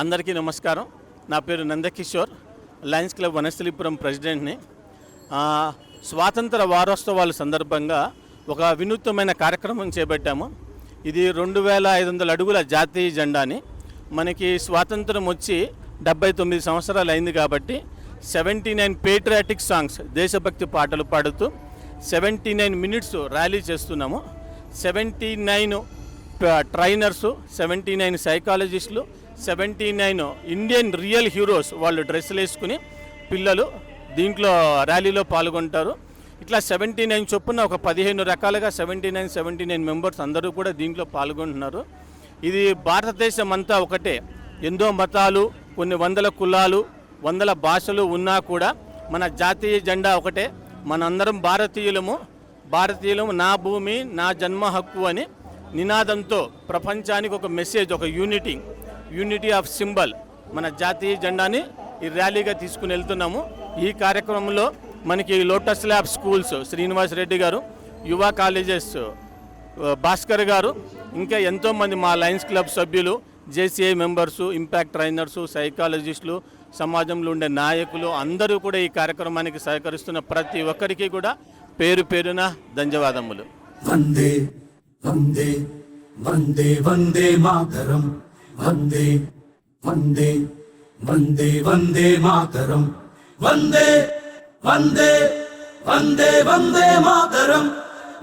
అందరికీ నమస్కారం. నా పేరు నందకిషోర్, లయన్స్ క్లబ్ వనస్థలిపురం ప్రెసిడెంట్ని. స్వాతంత్ర వారోత్సవాల సందర్భంగా ఒక వినూత్నమైన కార్యక్రమం చేపట్టాము. ఇది 2500 అడుగుల జాతీయ జెండాని. మనకి స్వాతంత్రం వచ్చి 79 సంవత్సరాలు అయింది కాబట్టి 79 పేట్రియాటిక్ సాంగ్స్, దేశభక్తి పాటలు పాడుతూ 79 మినిట్స్ ర్యాలీ చేస్తున్నాము. 79 ట్రైనర్సు, 79 సైకాలజిస్టులు, 79 ఇండియన్ రియల్ హీరోస్ వాళ్ళు డ్రెస్సులు వేసుకుని పిల్లలు దీంట్లో ర్యాలీలో పాల్గొంటారు. ఇట్లా 79 చొప్పున ఒక 15 రకాలుగా 79 మెంబర్స్ అందరూ కూడా దీంట్లో పాల్గొంటున్నారు. ఇది భారతదేశం అంతా ఒకటే, ఎన్నో మతాలు, కొన్ని వందల కులాలు, వందల భాషలు ఉన్నా కూడా మన జాతీయ జెండా ఒకటే. మనందరం భారతీయులము, నా భూమి నా జన్మ హక్కు అని నినాదంతో ప్రపంచానికి ఒక మెసేజ్, ఒక యూనిటీ ఆఫ్ సింబల్ మన జాతీయ జెండాని ఈ ర్యాలీగా తీసుకుని వెళ్తున్నాము. ఈ కార్యక్రమంలో మనకి lotus lab schools Srinivas Reddy గారు, యువ కాలేజెస్ భాస్కర్ గారు, ఇంకా ఎంతోమంది మా లయన్స్ క్లబ్ సభ్యులు, జేసీఐ మెంబర్సు, ఇంపాక్ట్ ట్రైనర్సు, సైకాలజిస్టులు, సమాజంలో ఉండే నాయకులు అందరూ కూడా ఈ కార్యక్రమానికి సహకరిస్తున్న ప్రతి ఒక్కరికి కూడా పేరు పేరున ధన్యవాదములు. వందే వందే వందే వందే మాతరం, వందే వందే వందే వందే మాతరం, వందే వందే వందే వందే మాతరం,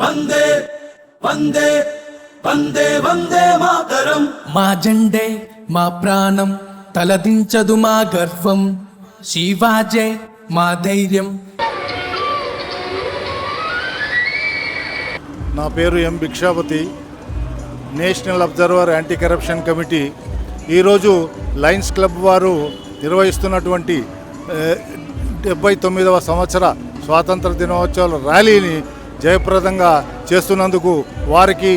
వందే వందే వందే వందే మాతరం. మా జెండే మా ప్రాణం, తలదించదు మా గర్వం, శివాజే మా ధైర్యం. నా పేరు M Bhikshapathi, national observer anti corruption committee. ఈరోజు లయన్స్ క్లబ్ వారు నిర్వహిస్తున్నటువంటి 79వ సంవత్సర స్వాతంత్ర దినోత్సవాల ర్యాలీని జయప్రదంగా చేస్తున్నందుకు వారి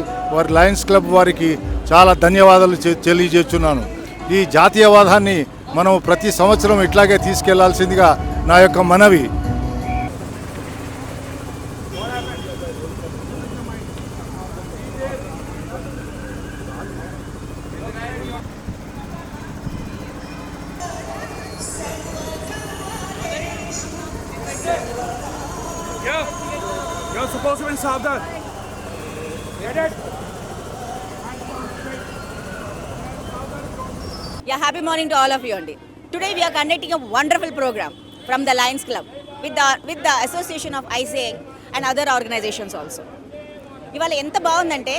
లయన్స్ క్లబ్ వారికి చాలా ధన్యవాదాలు తెలియజేస్తున్నాను. ఈ జాతీయవాదాన్ని మనం ప్రతి సంవత్సరం ఇట్లాగే తీసుకెళ్లాల్సిందిగా నా యొక్క మనవి. You're supposed to be Savdar. Get it? Yeah, happy morning to all of you. Today we are conducting a wonderful program from the Lions Club with the association of ICA and other organizations also. ఇవాళ ఎంత బాగుందంటే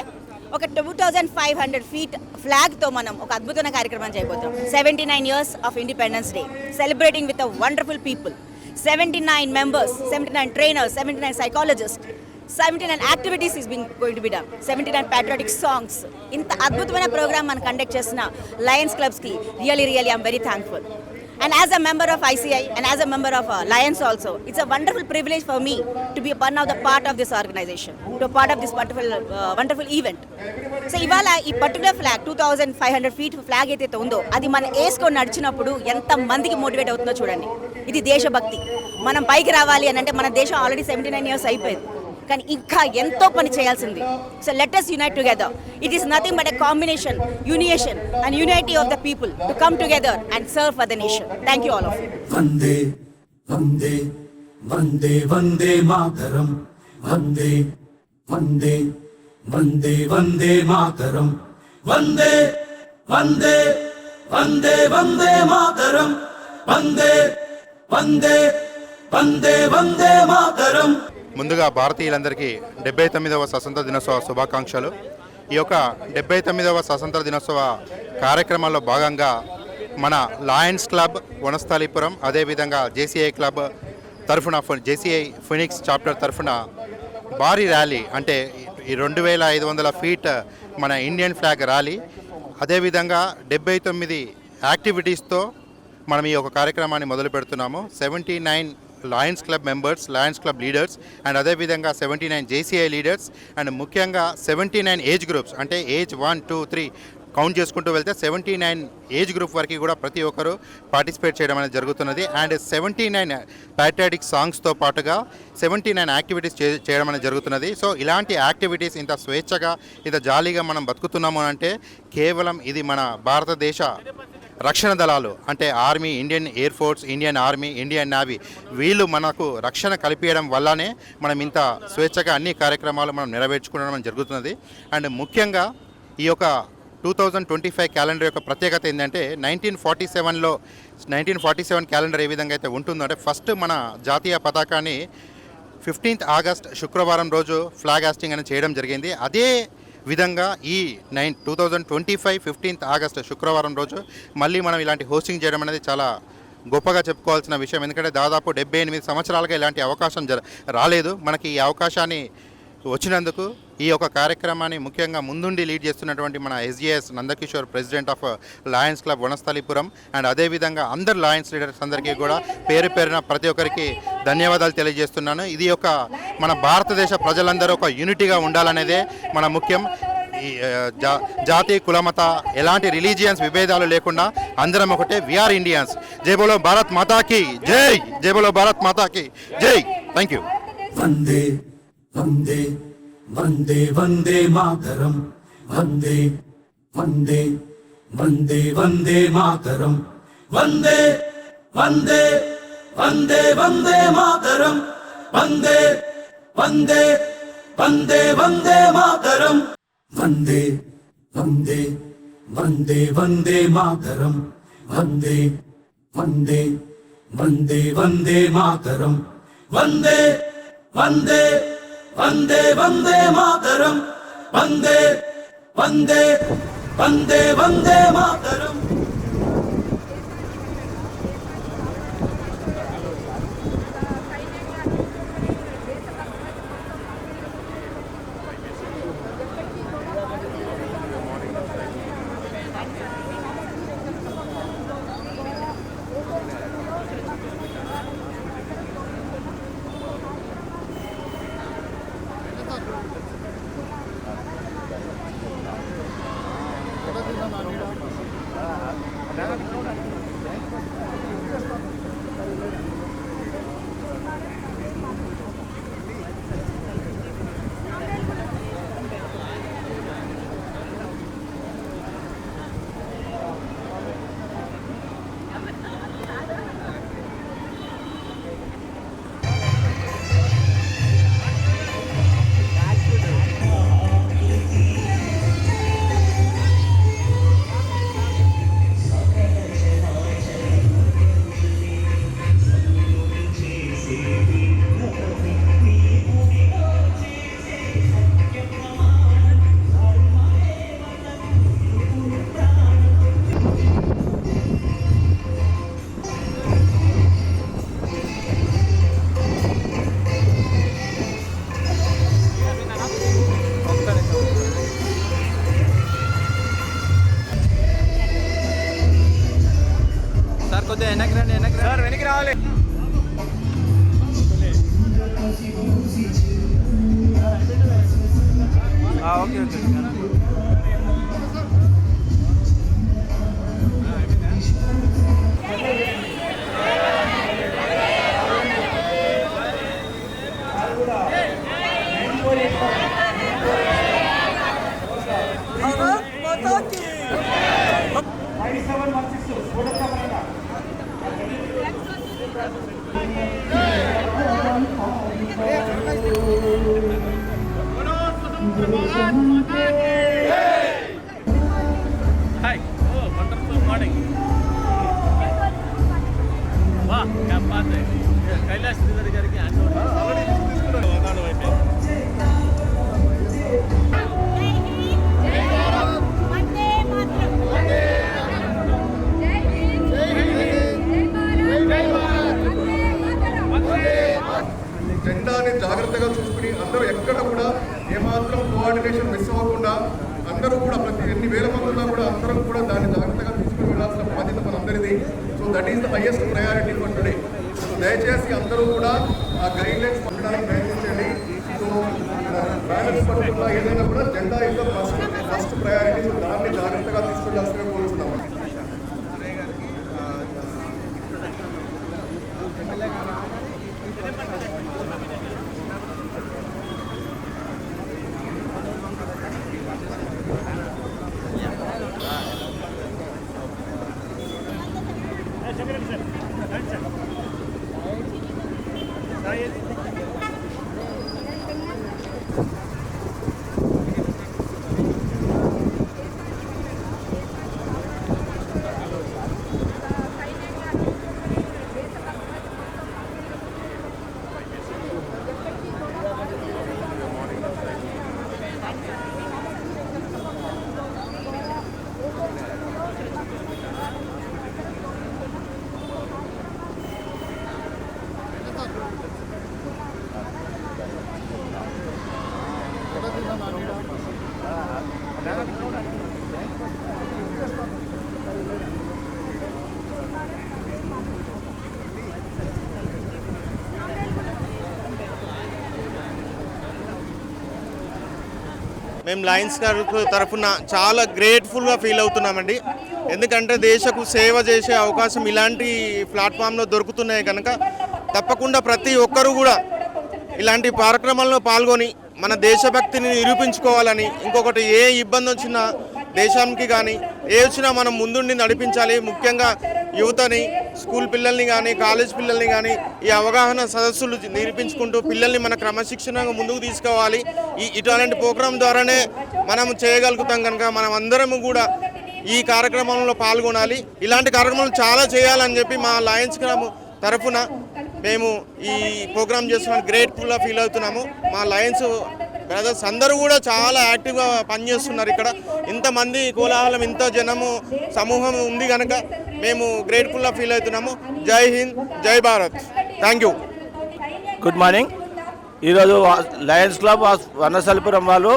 ఒక 2500 feet ఫ్లాగ్తో మనం ఒక అద్భుతమైన కార్యక్రమం చేయబోతున్నాం. 79 years of Independence Day, celebrating with a wonderful people. 79 members, 79 trainers, 79 psychologists, 79 activities is going to be done, 79 patriotic songs. ఇంత అద్భుతమైన ప్రోగ్రామ్ మనం కండక్ట్ చేసిన లయన్స్ క్లబ్స్కి really I'm very thankful. And as a member of ICI and as a member of Lions also, it's a wonderful privilege for me to be one of the part of this organization, to a part of this wonderful event. So ఇవాళ ఈ particular flag 2500 feet flag ఏదైతే ఉందో అది మనం వేసుకొని నడిచినప్పుడు ఎంత మందికి మోటివేట్ అవుతుందో చూడండి. ఇది దేశభక్తి. మనం పైకి రావాలి అని అంటే మన దేశం ఆల్రెడీ 79 years అయిపోయింది, కానీ ఇంకా ఎంతో పని చేయాల్సింది. So let us unite together. It is nothing but a combination, union and unity of the people to come together and serve for the nation. Thank you all of you. వందే వందే వందే వందే మాతరం, వందే వందే వందే వందే మాతరం, వందే వందే వందే వందే మాతరం, వందే వందే వందే వందే మాతరం. ముందుగా భారతీయులందరికీ 79వ స్వతంత్ర దినోత్సవ శుభాకాంక్షలు. ఈ యొక్క 79వ స్వతంత్ర దినోత్సవ కార్యక్రమాల్లో భాగంగా మన లయన్స్ క్లబ్ వనస్థలిపురం, అదేవిధంగా జేసీఐ క్లబ్ తరఫున, జేసీఐ ఫినిక్స్ చాప్టర్ తరఫున భారీ ర్యాలీ, అంటే ఈ 2500 feet మన ఇండియన్ ఫ్లాగ్ ర్యాలీ, అదేవిధంగా 79 యాక్టివిటీస్తో మనం ఈ యొక్క కార్యక్రమాన్ని మొదలు పెడుతున్నాము. 79 Lions club members, Lions club leaders and అదేవిధంగా 79 జేసీఐ లీడర్స్ అండ్ ముఖ్యంగా 79 ఏజ్ గ్రూప్స్, అంటే ఏజ్ 1, 2, 3 కౌంట్ చేసుకుంటూ వెళ్తే 79 ఏజ్ గ్రూప్ వరకు కూడా ప్రతి ఒక్కరు పార్టిసిపేట్ చేయడం అనేది జరుగుతున్నది. అండ్ 79 ప్యాట్రియాటిక్ సాంగ్స్తో పాటుగా 79 యాక్టివిటీస్ చేయడం అనేది జరుగుతున్నది. సో ఇలాంటి యాక్టివిటీస్ ఇంత స్వేచ్ఛగా, ఇంత జాలీగా మనం బతుకుతున్నాము అంటే కేవలం ఇది మన భారతదేశ రక్షణ దళాలు అంటే army, Indian air force, Indian army, Indian navy వీళ్ళు మనకు రక్షణ కల్పించడం వల్లనే మనం ఇంత స్వేచ్ఛగా అన్ని కార్యక్రమాలు మనం నెరవేర్చుకోవడం జరుగుతున్నది. అండ్ ముఖ్యంగా ఈ యొక్క 2025 క్యాలెండర్ యొక్క ప్రత్యేకత ఏంటంటే 1947 క్యాలెండర్ ఏ విధంగా అయితే ఉంటుందో అంటే ఫస్ట్ మన జాతీయ పతాకాన్ని 15th ఆగస్ట్ శుక్రవారం రోజు ఫ్లాగ్ హాస్టింగ్ అని చేయడం జరిగింది. అదే విధంగా ఈ 2025 15th ఆగస్ట్ శుక్రవారం రోజు మళ్ళీ మనం ఇలాంటి హోస్టింగ్ చేయడం అనేది చాలా గొప్పగా చెప్పుకోవాల్సిన విషయం. ఎందుకంటే దాదాపు 78 సంవత్సరాలుగా ఇలాంటి అవకాశం రాలేదు. మనకి ఈ అవకాశాన్ని వచ్చినందుకు ఈ యొక్క కార్యక్రమాన్ని ముఖ్యంగా ముందుండి లీడ్ చేస్తున్నటువంటి మన SGS Nandakishore, president of Lions club Vanasthalipuram, and అదేవిధంగా అందరు లయన్స్ లీడర్స్ అందరికీ కూడా పేరు పేరున ప్రతి ఒక్కరికి ధన్యవాదాలు తెలియజేస్తున్నాను. ఇది ఒక మన భారతదేశ ప్రజలందరూ ఒక యూనిటీగా ఉండాలనేదే మన ముఖ్యం. ఈ జాతి, కులమత ఎలాంటి రిలీజియన్స్ విభేదాలు లేకుండా అందరం ఒకటే. We are Indians. జై బోలో భారత్ మాతాకి జై. జై బోలో భారత్ మాతాకి జై. Thank you. Vande Vande Vande Vande Mataram. Vande Vande Vande Vande Mataram. Vande Vande Vande Vande Mataram. Vande Vande Vande Vande Mataram. Vande Vande Vande Vande Mataram. Vande Vande Vande Vande Mataram. Vande Vande Vande Vande Mataram. Vande Vande Vande Vande Mataram. Sir వెనక్కి రావాలి. Okay okay. హాయ్. ఓ వండర్ఫుల్ మార్నింగ్. వా క్యా bath high. Kailash Sridhar గారికి జెండాని జాగ్రత్తగా చూసుకుని అందరూ ఎక్కడ కూడా ఏమాత్రం కోఆర్డినేషన్ మిస్ అవ్వకుండా అందరూ కూడా ప్రతి ఎన్ని వేల మంది ఉన్నా కూడా అందరం కూడా దాన్ని జాగ్రత్తగా తీసుకుని వెళ్ళాల్సిన బాధ్యత మనందరిది. So that is the highest priority for today. So దయచేసి అందరూ కూడా ఆ గైడ్ లైన్స్ పొందడానికి ప్రయత్నించండి. సో బ్యాలెన్స్ పట్టుకున్న ఏదైనా కూడా జెండా is the first priority. So దాన్ని జాగ్రత్తగా తీసుకెళ్లాల్సిందిగా కోరుతున్నాము. మేము లయన్స్ క్లబ్ తరఫున చాలా గ్రేట్ఫుల్గా ఫీల్ అవుతున్నామండి. ఎందుకంటే దేశకు సేవ చేసే అవకాశం ఇలాంటి ప్లాట్ఫామ్లో దొరుకుతున్నాయి కనుక తప్పకుండా ప్రతి ఒక్కరూ కూడా ఇలాంటి కార్యక్రమాల్లో పాల్గొని మన దేశభక్తిని నిరూపించుకోవాలని, ఇంకొకటి ఏ ఇబ్బంది వచ్చినా దేశానికి కానీ ఏ వచ్చినా మనం ముందుండి నడిపించాలి. ముఖ్యంగా యువతని, స్కూల్ పిల్లల్ని కానీ కాలేజ్ పిల్లల్ని కానీ ఈ అవగాహన సదస్సులు నిరూపించుకుంటూ పిల్లల్ని మన క్రమశిక్షణగా ముందుకు తీసుకోవాలి. ఇటువంటి ప్రోగ్రాం ద్వారానే మనం చేయగలుగుతాం కనుక మనం అందరము కూడా ఈ కార్యక్రమంలో పాల్గొనాలి. ఇలాంటి కార్యక్రమాలు చాలా చేయాలని చెప్పి మా లయన్స్ క్లబ్ తరఫున మేము ఈ ప్రోగ్రాం చేస్తున్నాం గ్రేట్ఫుల్గా ఫీల్ అవుతున్నాము. మా లయన్స్ బ్రదర్స్ అందరూ కూడా చాలా యాక్టివ్గా పనిచేస్తున్నారు. ఇక్కడ ఇంతమంది కోలాహలం, ఇంత జనము సమూహం ఉంది కనుక మేము గ్రేట్ఫుల్గా ఫీల్ అవుతున్నాము. జై హింద్, జై Bharat. Thank you. Good morning. ఈరోజు లయన్స్ క్లబ్ వనస్థలిపురం వాళ్ళు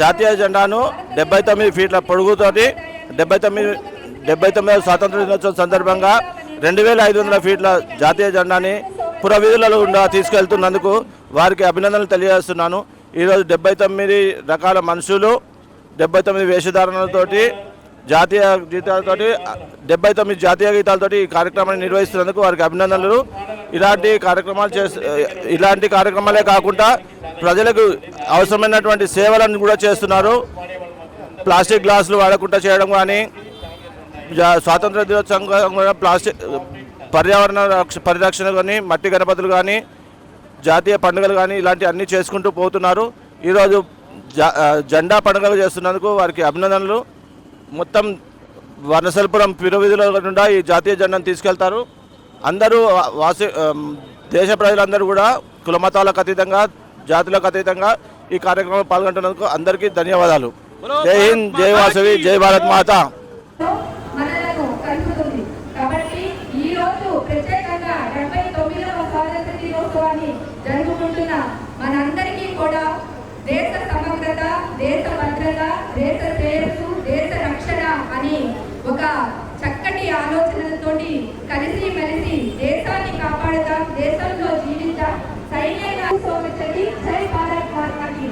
జాతీయ జెండాను 79 ఫీట్ల పొడుగుతోటి 79వ స్వాతంత్ర దినోత్సవం సందర్భంగా 2500 ఫీట్ల జాతీయ జెండాని పురవీధులలో గుండా తీసుకెళ్తున్నందుకు వారికి అభినందనలు తెలియజేస్తున్నాను. ఈరోజు 79 రకాల మనుషులు 79 వేషధారణలతోటి జాతీయ గీతాలతోటి 79 జాతీయ గీతాలతోటి ఈ కార్యక్రమాన్ని నిర్వహిస్తున్నందుకు వారికి అభినందనలు. ఇలాంటి కార్యక్రమాలే కాకుండా ప్రజలకు అవసరమైనటువంటి సేవలను కూడా చేస్తున్నారు. ప్లాస్టిక్ గ్లాసులు వాడకుండా చేయడం కానీ, స్వాతంత్ర దినోత్సవం ప్లాస్టిక్ పర్యావరణ పరిరక్షణ కానీ, మట్టి గణపతులు కానీ, జాతీయ పండుగలు కానీ ఇలాంటి అన్నీ చేసుకుంటూ పోతున్నారు. ఈరోజు జెండా పండుగలు చేస్తున్నందుకు వారికి అభినందనలు. మొత్తం వనస్థలిపురం పిరువీధుల గుండా ఈ జాతీయ జెండాను తీసుకెళ్తారు. అందరూ దేశ ప్రజలందరూ కూడా కులమతాలకు అతీతంగా, జాతులకు అతీతంగా ఈ కార్యక్రమంలో పాల్గొంటున్నందుకు అందరికీ ధన్యవాదాలు. జై హింద్, జై వాసవి, జై భారత్ మాత. మనలను కలుపుతుంది. కాబట్టి ఈ రోజు ప్రత్యేకంగా 79వ స్వాతంత్ర దినోత్సవాన్ని జరుపుకుంటున్న మనందరికీ కూడా దేశ సమగ్రత, దేశ భద్రత, దేశ శ్రేయస్సు, దేశ రక్షణ అని ఒక చక్కటి ఆలోచనలతోటి కలిసి మెలిసి దేశాన్ని కాపాడుతాం, దేశంలో జీవిద్దాం. సైన్యంగా సోమచండి. జై భారత్ మాతాకి.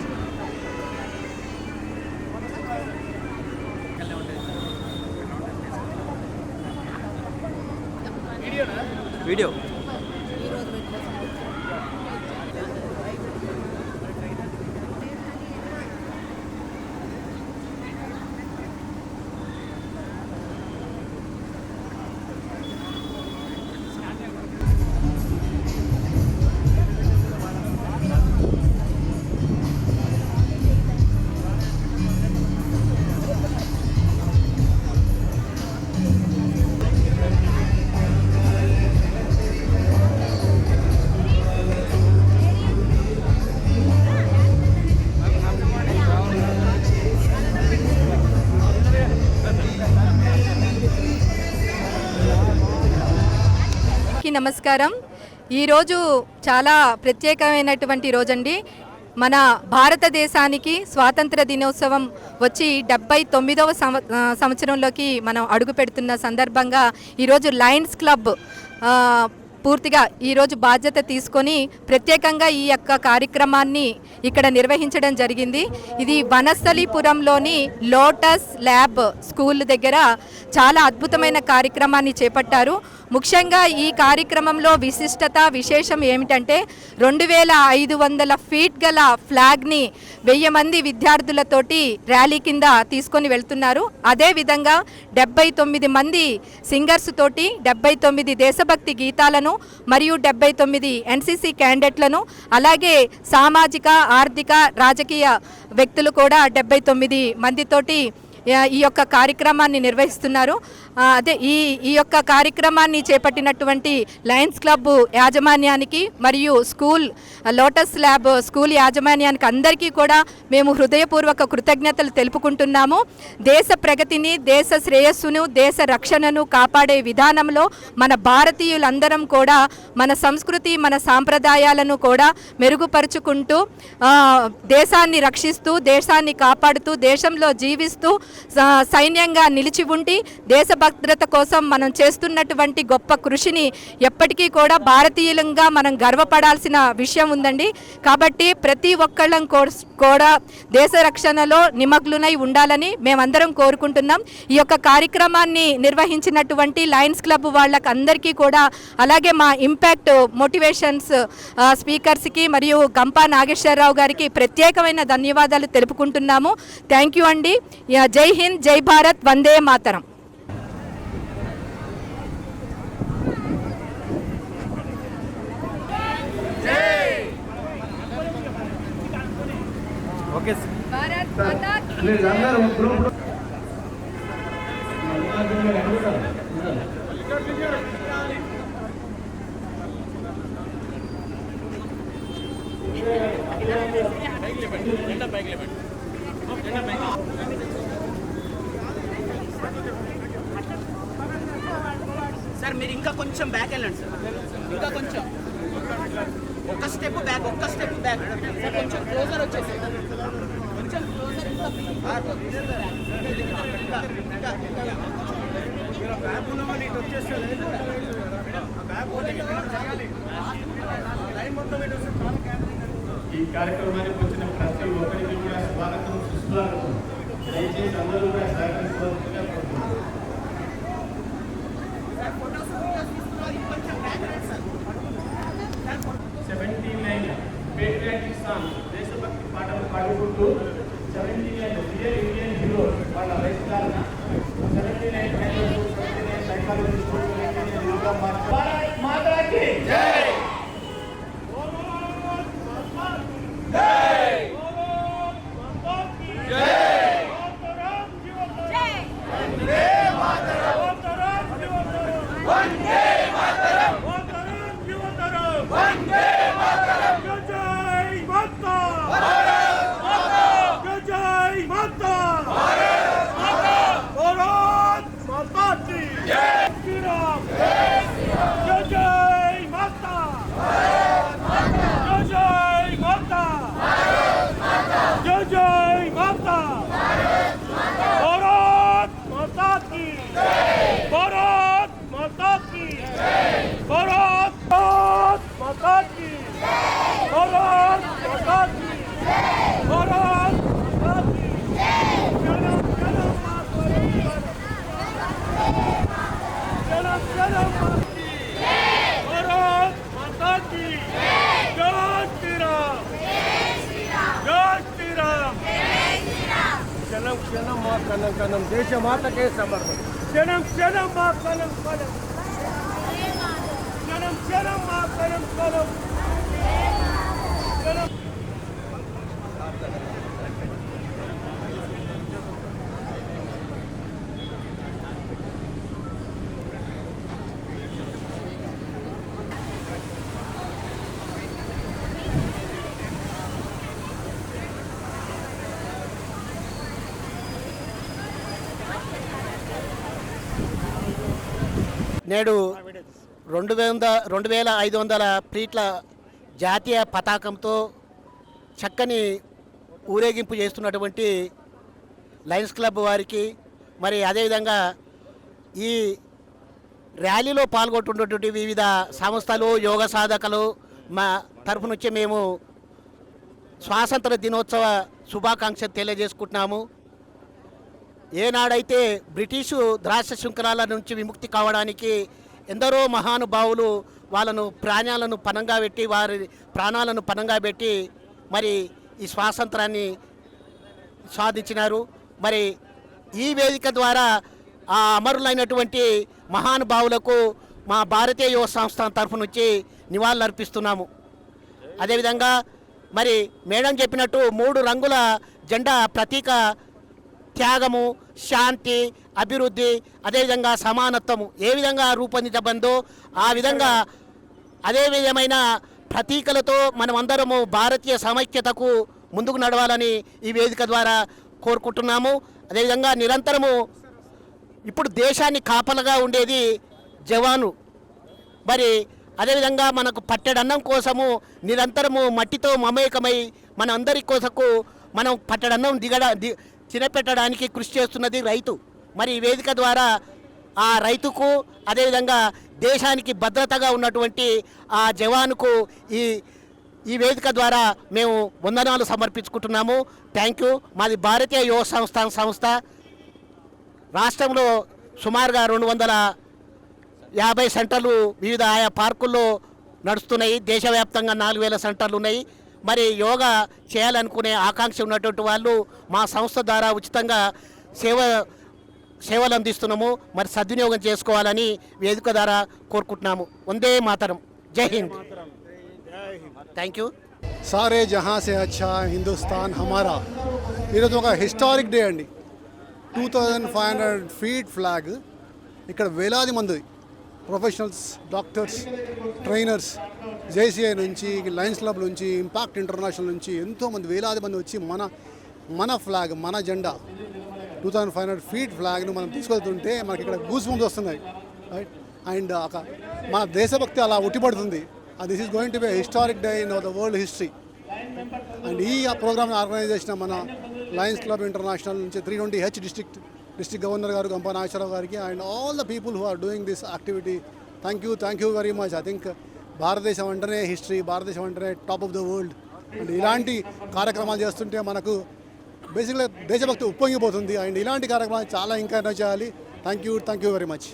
వీడియో నమస్కారం. ఈరోజు చాలా ప్రత్యేకమైనటువంటి రోజండి. మన భారతదేశానికి స్వాతంత్ర దినోత్సవం వచ్చి 79వ సంవత్సరంలోకి మనం అడుగు పెడుతున్న సందర్భంగా ఈరోజు లయన్స్ క్లబ్ పూర్తిగా ఈరోజు బాధ్యత తీసుకొని ప్రత్యేకంగా ఈ యొక్క కార్యక్రమాన్ని ఇక్కడ నిర్వహించడం జరిగింది. ఇది వనస్థలిపురంలోని లోటస్ ల్యాబ్ స్కూల్ దగ్గర చాలా అద్భుతమైన కార్యక్రమాన్ని చేపట్టారు. ముఖ్యంగా ఈ కార్యక్రమంలో విశిష్టత విశేషం ఏమిటంటే 2500 ఫీట్ గల ఫ్లాగ్ని 1000 మంది విద్యార్థులతోటి ర్యాలీ కింద తీసుకొని వెళ్తున్నారు. అదేవిధంగా 79 మంది సింగర్స్ తోటి 79 దేశభక్తి గీతాలను మరియు 79 ఎన్సీసీ క్యాండిడేట్లను, అలాగే సామాజిక ఆర్థిక రాజకీయ వ్యక్తులు కూడా 79 మందితోటి ఈ యొక్క కార్యక్రమాన్ని నిర్వహిస్తున్నారు. అదే ఈ యొక్క కార్యక్రమాన్ని చేపట్టినటువంటి లయన్స్ క్లబ్ యాజమాన్యానికి మరియు లోటస్ ల్యాబ్ స్కూల్ యాజమాన్యానికి అందరికీ కూడా మేము హృదయపూర్వక కృతజ్ఞతలు తెలుపుకుంటున్నాము. దేశ ప్రగతిని, దేశ శ్రేయస్సును, దేశ రక్షణను కాపాడే విధానంలో మన భారతీయులందరం కూడా మన సంస్కృతి, మన సాంప్రదాయాలను కూడా మెరుగుపరుచుకుంటూ దేశాన్ని రక్షిస్తూ, దేశాన్ని కాపాడుతూ, దేశంలో జీవిస్తూ సైన్యంగా నిలిచి ఉండి దేశ భద్రత కోసం మనం చేస్తున్నటువంటి గొప్ప కృషిని ఎప్పటికీ కూడా భారతీయులంగా మనం గర్వపడాల్సిన విషయం ఉందండి. కాబట్టి ప్రతి ఒక్కళ్ళం కూడా దేశ రక్షణలో నిమగ్నులై ఉండాలని మేమందరం కోరుకుంటున్నాం. ఈ యొక్క కార్యక్రమాన్ని నిర్వహించినటువంటి లయన్స్ క్లబ్ వాళ్ళకి అందరికీ కూడా, అలాగే మా ఇంపాక్ట్ మోటివేషన్స్ స్పీకర్స్కి మరియు గంపా నాగేశ్వరరావు గారికి ప్రత్యేకమైన ధన్యవాదాలు తెలుపుకుంటున్నాము. థ్యాంక్ యూ అండి. జై హింద్, జై భారత్, వందే మాతరం. ఓకే భారత్ మాతా కీ సార్ మీరు ఇంకా కొంచెం బ్యాక్ వెళ్ళండి సార్, ఇంకా కొంచెం ఒక స్టెప్ బ్యాక్ సార్, కొంచెం క్లోజర్ వచ్చేసి కొంచెం క్లోజర్ ఈ కార్యక్రమానికి వచ్చిన ప్రతి ఒక్కరికి కూడా స్వాగతం, సుస్వాగతం. దయచేసి అందరూ కూడా సహకరించవలసిందిగా కోరుతున్నాను. పేట్రియాటిక్ సాంగ్, దేశభక్తి పాటలు పాడుకుంటూ 79 రియల్ ఇండియన్ హీరో వాళ్ళ రైతు 79 సైకాలజీ మాతాకి జై. క్షణం మా కనం కనం దేశ మాతకే సమర్పణ. క్షణం క్షణం మా కనం కనం, క్షణం క్షణం మా కనం కనం. నేడు 2500 ఫీట్ల జాతీయ పతాకంతో చక్కని ఊరేగింపు చేస్తున్నటువంటి లయన్స్ క్లబ్ వారికి, మరి అదేవిధంగా ఈ ర్యాలీలో పాల్గొంటున్నటువంటి వివిధ సంస్థలు, యోగ సాధకులు మా తరఫు నుంచి మేము స్వాతంత్ర దినోత్సవ శుభాకాంక్షలు తెలియజేసుకుంటున్నాము. ఏనాడైతే బ్రిటిషు ద్రాక్ష శృంఖలాల నుంచి విముక్తి కావడానికి ఎందరో మహానుభావులు వాళ్ళను ప్రాణాలను పణంగా పెట్టి వారి ప్రాణాలను పణంగా పెట్టి మరి ఈ స్వాతంత్రాన్ని సాధించినారు. మరి ఈ వేదిక ద్వారా ఆ అమరులైనటువంటి మహానుభావులకు మా భారతీయ యువ సంస్థ తరఫు నుంచి నివాళులు అర్పిస్తున్నాము. అదేవిధంగా మరి మేడం చెప్పినట్టు 3 రంగుల జెండా ప్రతీక త్యాగము, శాంతి, అభివృద్ధి, అదేవిధంగా సమానత్వము ఏ విధంగా రూపొందించబందో ఆ విధంగా అదే విధమైన ప్రతీకలతో మనమందరము భారతీయ సమైక్యతకు ముందుకు నడవాలని ఈ వేదిక ద్వారా కోరుకుంటున్నాము. అదేవిధంగా నిరంతరము ఇప్పుడు దేశాన్ని కాపలగా ఉండేది జవాను. మరి అదేవిధంగా మనకు పట్టెడన్నం కోసము నిరంతరము మట్టితో మమేకమై మన అందరి కోసకు మనం పట్టెడన్నం తినపెట్టడానికి కృషి చేస్తున్నది రైతు. మరి ఈ వేదిక ద్వారా ఆ రైతుకు అదేవిధంగా దేశానికి భద్రతగా ఉన్నటువంటి ఆ జవానుకు ఈ వేదిక ద్వారా మేము వందనాలు సమర్పించుకుంటున్నాము. Thank you. మాది భారతీయ యువ సంస్థ రాష్ట్రంలో సుమారుగా 250 సెంటర్లు వివిధ ఆయా పార్కుల్లో నడుస్తున్నాయి. దేశవ్యాప్తంగా 4000 సెంటర్లు ఉన్నాయి. మరి యోగా చేయాలనుకునే ఆకాంక్ష ఉన్నటువంటి వాళ్ళు మా సంస్థ ద్వారా ఉచితంగా సేవలు అందిస్తున్నాము. మరి సద్వినియోగం చేసుకోవాలని వేదిక ద్వారా కోరుకుంటున్నాము. వందే మాతరం. జై హింద్. Thank you. సారే జహాं से अच्छा हिंदुस्तान हमारा. ఈరోజు ఒక హిస్టారిక్ డే అండి. 2500 ఫీట్ ఫ్లాగ్. ఇక్కడ వేలాది మంది ప్రొఫెషనల్స్, డాక్టర్స్, ట్రైనర్స్, జేసీఐ నుంచి, లయన్స్ క్లబ్ నుంచి, ఇంపాక్ట్ ఇంటర్నేషనల్ నుంచి ఎంతోమంది వేలాది మంది వచ్చి మన ఫ్లాగ్, మన జెండా 2500 ఫీట్ ఫ్లాగ్ను మనం తీసుకెళ్తుంటే మనకి ఇక్కడ గూస్ బంప్స్ వస్తున్నాయి. రైట్. అండ్ మన దేశభక్తి అలా ఉట్టిపడుతుంది. This is going to be historic day in the world history. And ఈ ప్రోగ్రామ్ని ఆర్గనైజ్ చేసిన మన లయన్స్ క్లబ్ ఇంటర్నేషనల్ నుంచి 320H డిస్ట్రిక్ట్ గవర్నర్ గారు గంపా నాగేశ్వరరావు గారికి and all the people who are doing this activity, thank you very much. I think భారతదేశం అంటేనే history, భారతదేశం అంటేనే top of the world. And ఇలాంటి కార్యక్రమాలు చేస్తుంటే మనకు బేసిక్గా దేశభక్తి ఉప్పొంగిపోతుంది. అండ్ ఇలాంటి కార్యక్రమాలు చాలా ఇంకా చేయాలి. Thank you very much.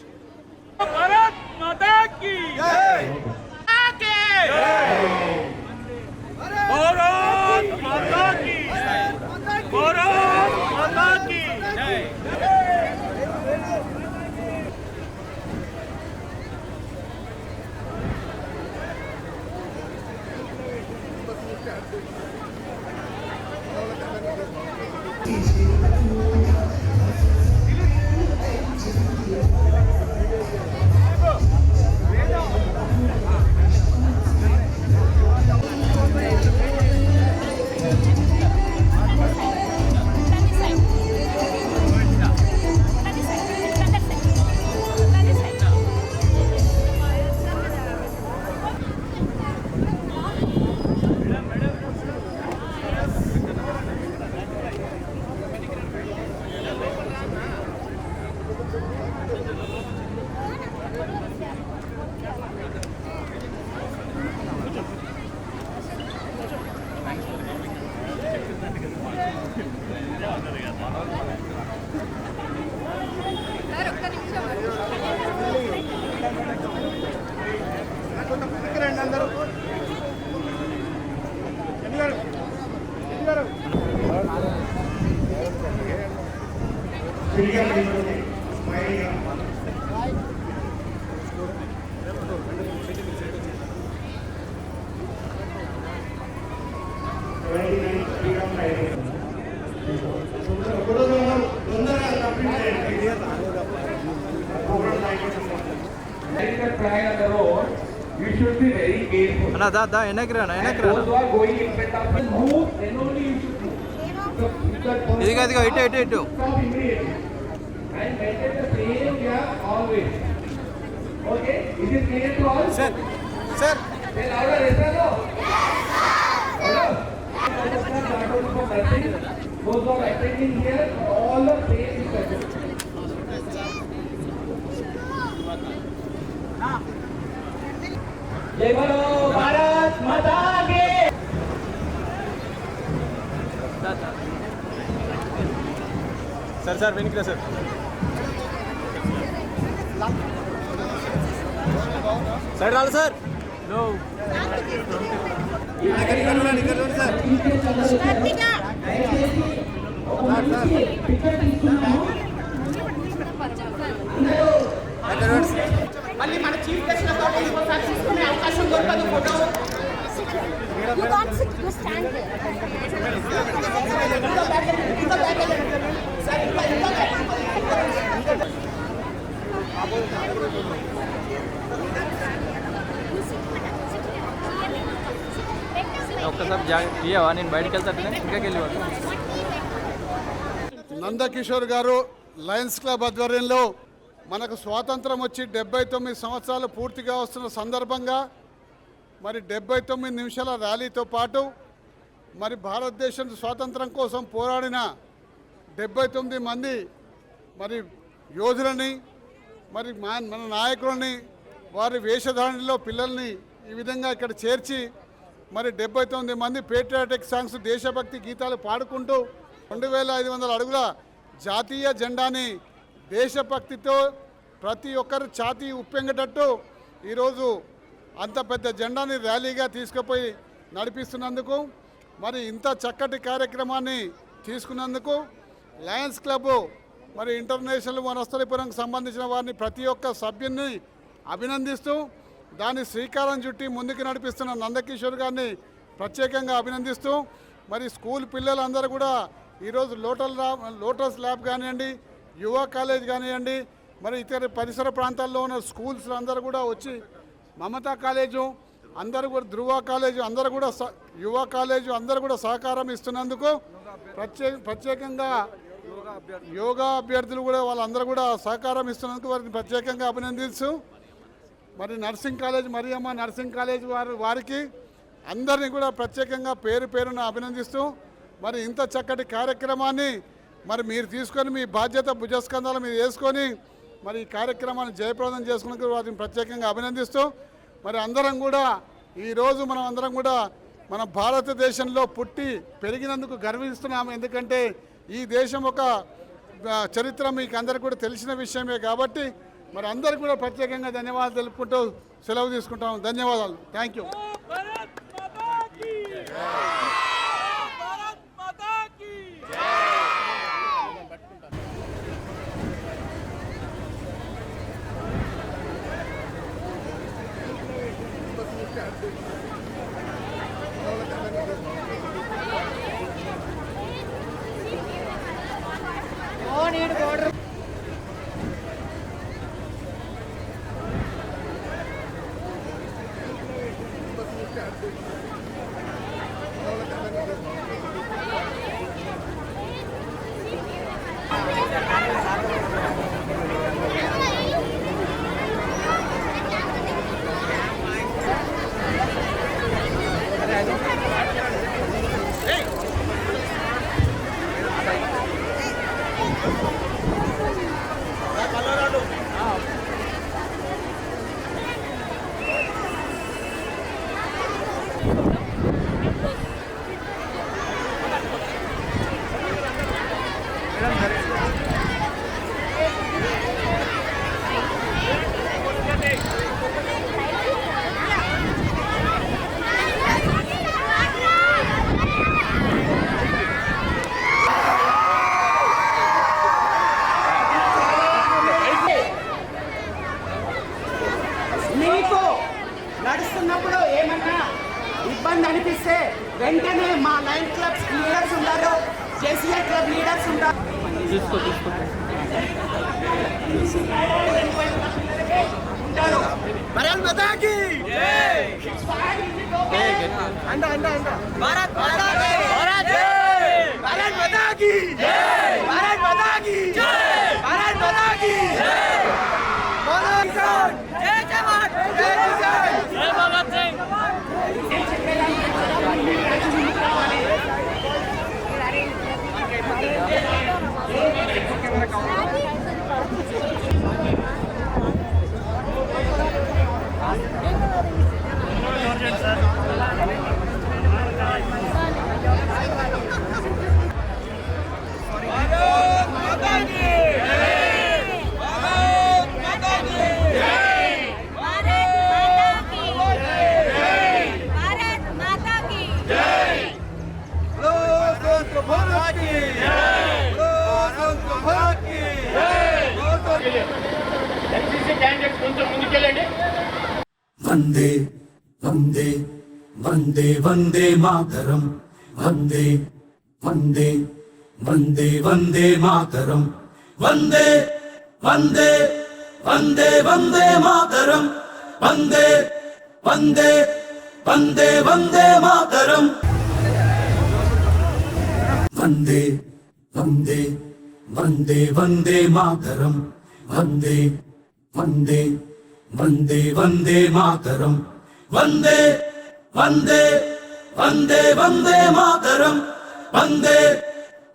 ఇదిగో ఇటు సార్ జై బలో భారత్ మాతా కీ. సార్ వెనక్కి సార్. సైడ్ రాలి సార్. మళ్ళీ మన చీఫ్ గెస్ట్ ఇంకోసారి తీసుకునే అవకాశం దొరకదు ఫోటో. ఒక్కసారి ఇయ్యవా, నేను బయటకు వెళ్తాను ఇంకా వెళ్ళి. నందకిషోర్ గారు లయన్స్ క్లబ్ ఆధ్వర్యంలో మనకు స్వాతంత్రం వచ్చి 79 సంవత్సరాలు పూర్తిగా వస్తున్న సందర్భంగా మరి 79 నిమిషాల ర్యాలీతో పాటు మరి భారతదేశం స్వాతంత్రం కోసం పోరాడిన 79 మంది మరి యోధులని మరి మన నాయకులని వారి వేషధారణలో పిల్లల్ని ఈ విధంగా ఇక్కడ చేర్చి మరి 79 మంది పేట్రియాటిక్ సాంగ్స్ దేశభక్తి గీతాలు పాడుకుంటూ 2500 అడుగుల జాతీయ జెండాని దేశభక్తితో ప్రతి ఒక్కరు ఛాతీ ఉప్పెంగేటట్టు ఈరోజు అంత పెద్ద జెండాని ర్యాలీగా తీసుకుపోయి నడిపిస్తున్నందుకు మరి ఇంత చక్కటి కార్యక్రమాన్ని తీసుకున్నందుకు లయన్స్ క్లబ్ మరి ఇంటర్నేషనల్ వనస్థలిపురంకి సంబంధించిన వారిని ప్రతి ఒక్క సభ్యుని అభినందిస్తూ దాన్ని శ్రీకారం చుట్టి ముందుకు నడిపిస్తున్న నందకిషోర్ గారిని ప్రత్యేకంగా అభినందిస్తూ మరి స్కూల్ పిల్లలందరూ కూడా ఈరోజు లోటస్ ల్యాబ్ కానివ్వండి, యువ కాలేజ్ కానివ్వండి, మరి ఇతర పరిసర ప్రాంతాల్లో ఉన్న స్కూల్స్ అందరూ కూడా వచ్చి మమతా కాలేజు అందరూ కూడా ధృవ కాలేజు అందరూ కూడా యువ కాలేజు అందరూ కూడా సహకారం ఇస్తున్నందుకు ప్రత్యేకంగా యోగా అభ్యర్థులు కూడా వాళ్ళందరూ కూడా సహకారం ఇస్తున్నందుకు వారిని ప్రత్యేకంగా అభినందిస్తూ మరి nursing college Mariyamma nursing college వారికి అందరినీ కూడా ప్రత్యేకంగా పేరున అభినందిస్తూ మరి ఇంత చక్కటి కార్యక్రమాన్ని మరి మీరు తీసుకొని మీ బాధ్యత భుజస్కంధాల మీద వేసుకొని మరి ఈ కార్యక్రమాన్ని జయప్రదం చేసుకున్నందుకు వారిని ప్రత్యేకంగా అభినందిస్తూ మరి అందరం కూడా ఈరోజు మనం అందరం కూడా మన భారతదేశంలో పుట్టి పెరిగినందుకు గర్విస్తున్నాము. ఎందుకంటే ఈ దేశం ఒక చరిత్ర మీకు అందరికీ కూడా తెలిసిన విషయమే కాబట్టి మరి అందరికీ కూడా ప్రత్యేకంగా ధన్యవాదాలు తెలుపుకుంటూ సెలవు తీసుకుంటాం. ధన్యవాదాలు. Thank you. మీకు నడుస్తున్నప్పుడు ఏమన్నా ఇబ్బంది అనిపిస్తే వెంటనే మా లయన్స్ క్లబ్ లీడర్స్ ఉంటారు, జేసీఐ క్లబ్ లీడర్స్ ఉంటారు. భారత్ మాతా కీ జై. భారత్ మాతా కీ జై. భారత్ మాతా కీ జై. భారత్ మాతా కీ జై. बोलो किसान जय जवान जय किसान जय भगत सिंह. ఎన్సీసీ క్యాండిడేట్స్ కొంచెం ముందుకెళ్ళండి. వందే వందే వందే వందే మాతరం వందే వందే వందే వందే మాతరం వందే వందే వందే వందే మాతరం వందే వందే వందే వందే మాతరం వందే వందే వందే వందే మాతరం వందే వందే వందే వందే మాతరం వందే వందే వందే వందే మాతరం వందే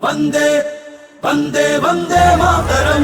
వందే వందే వందే మాతరం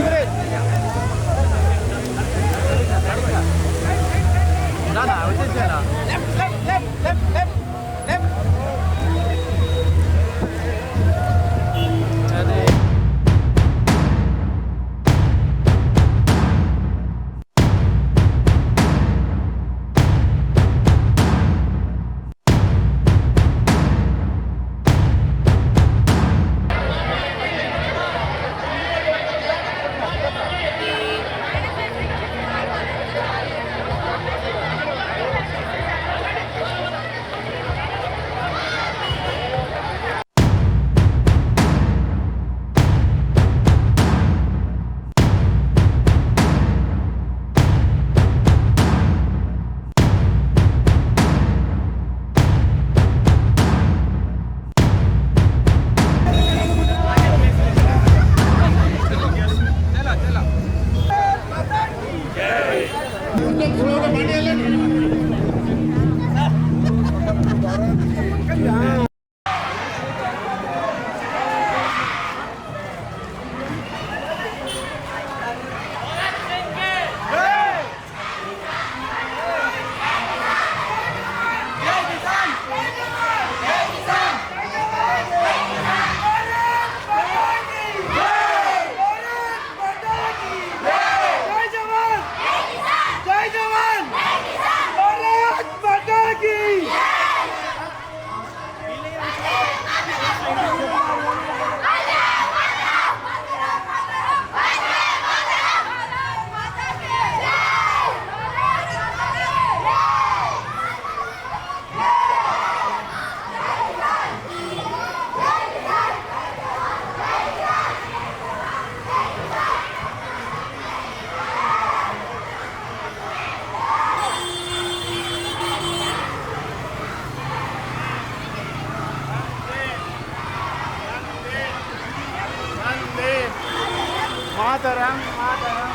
మాతరం మాతరం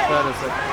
సరే సరే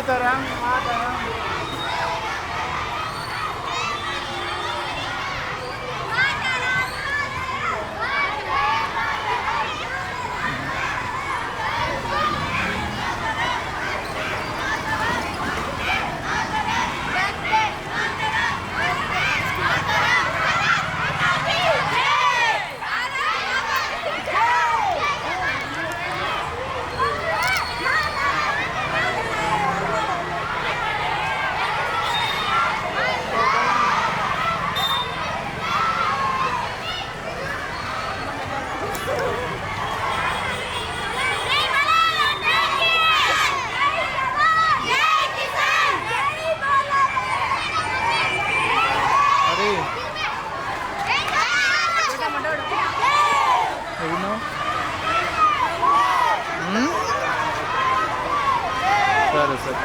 మాతరం మాతరం సరే సరే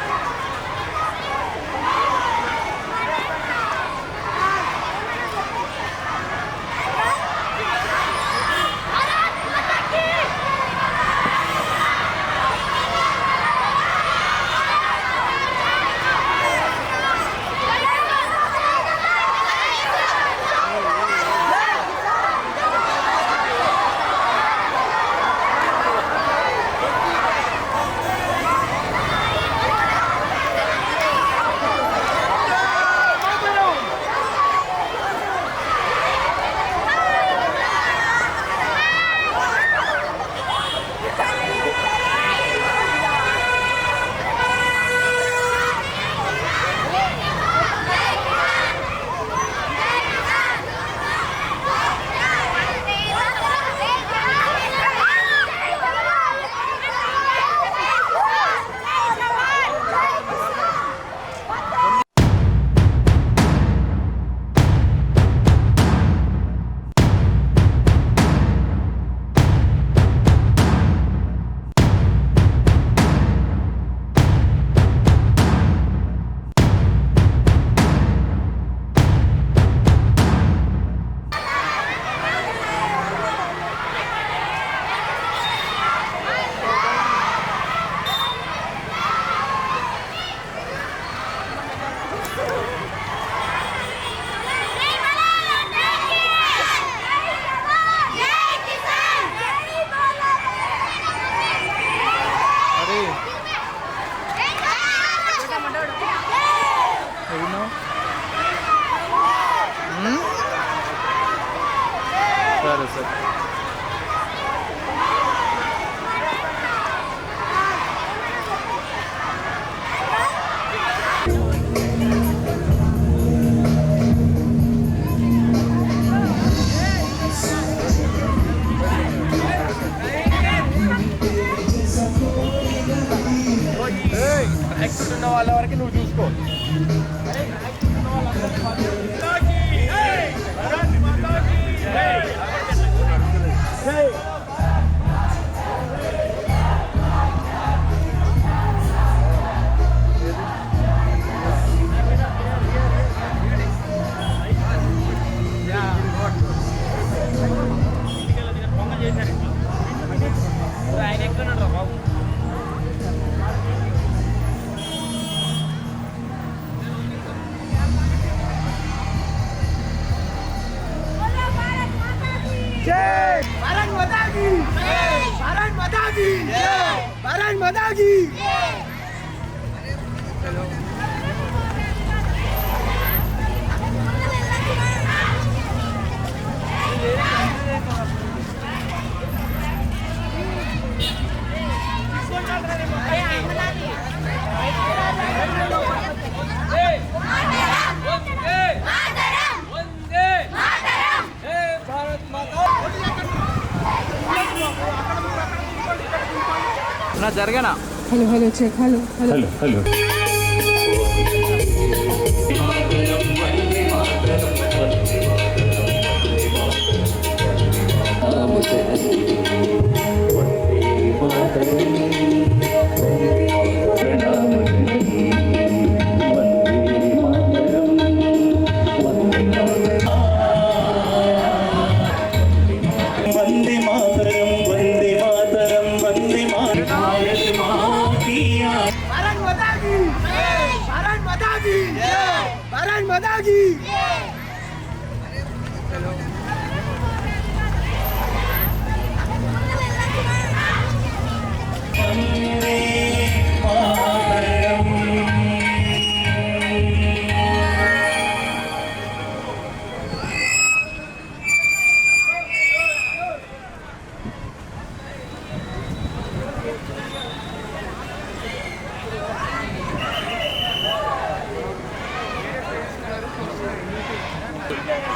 సరే సరే ఉన్న వాళ్ళ వరకు నువ్వు చూసుకో. ఆయన ఎక్కడున్నాడు బాబు? भारत माता की भारत माता की भारत माता की నా జరగనా hello hello check hello hello hello Bharat Mata की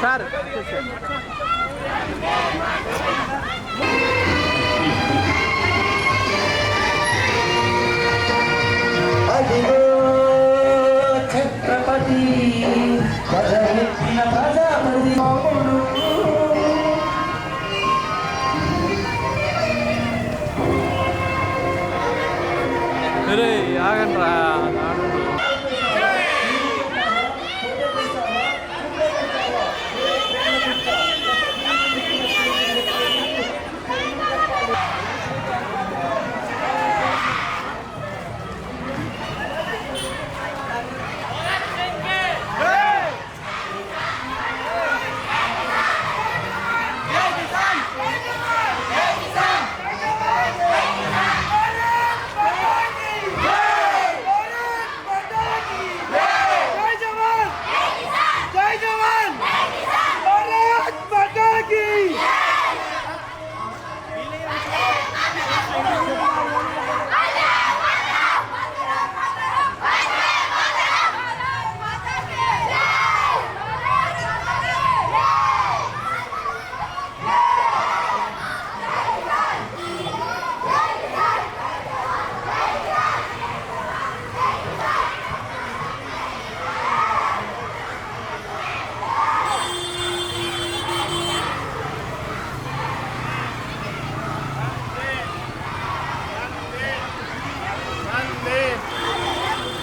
సార్ అదిగో ఛత్రపతి పదవెత్తిన ప్రజాపతి ఆగండి రా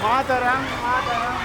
మాతరం మాతరం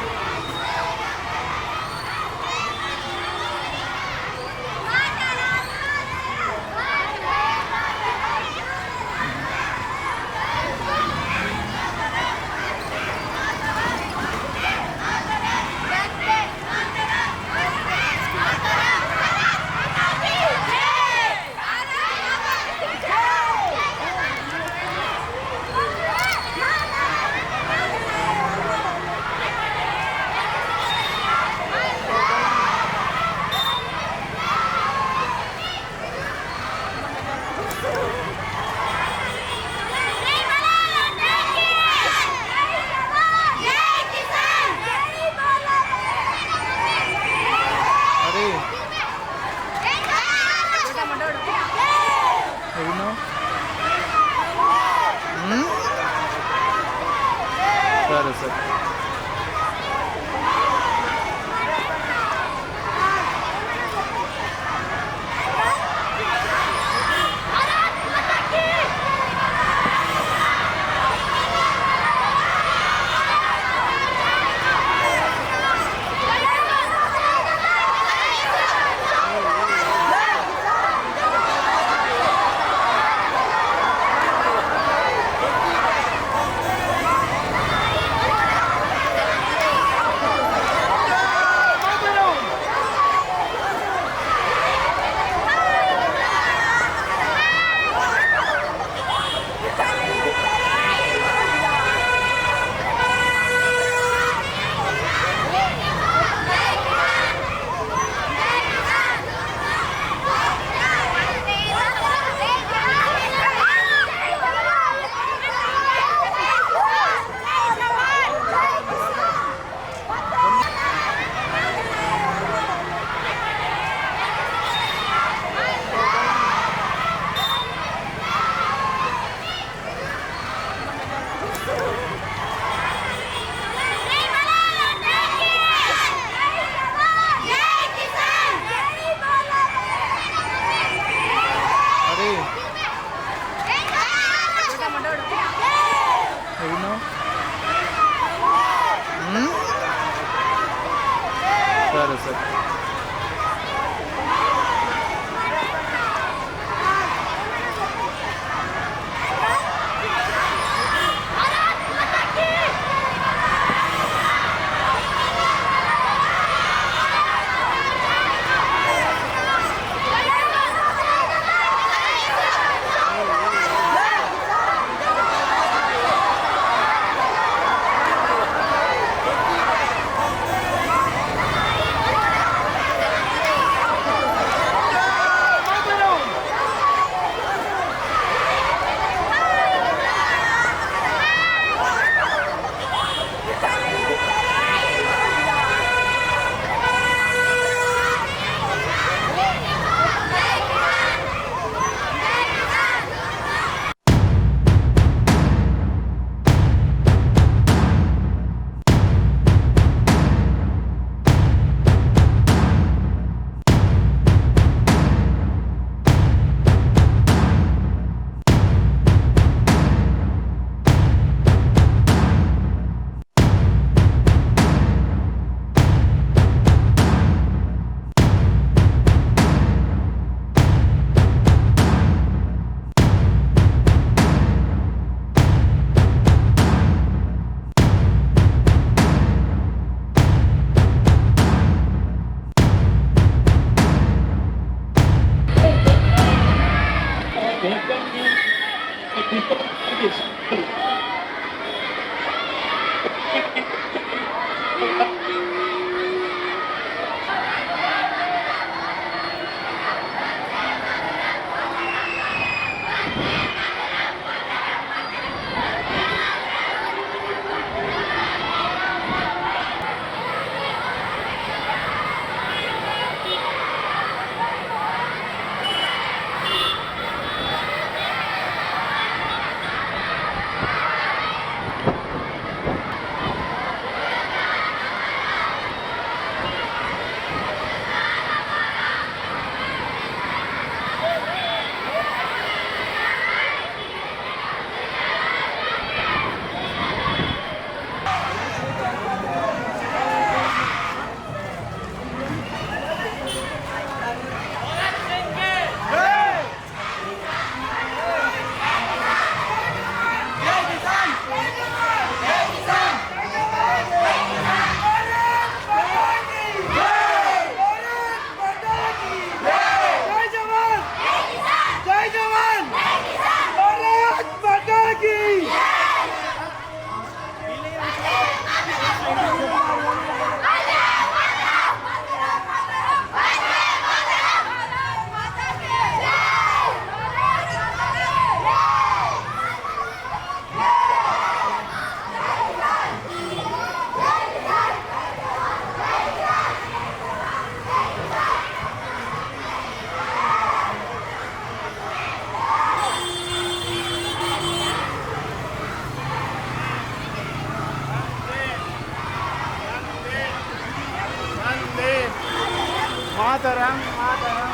మాతరం మాతరం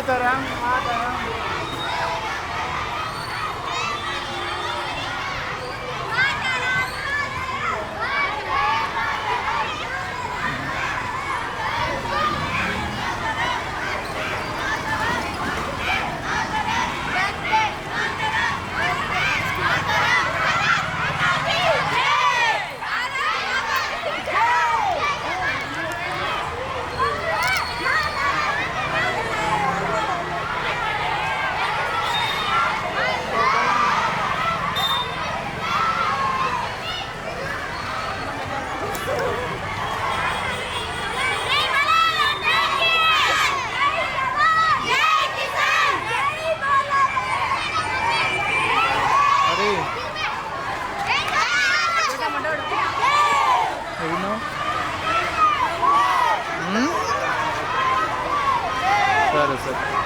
మాతరం మాతరం సరే సరే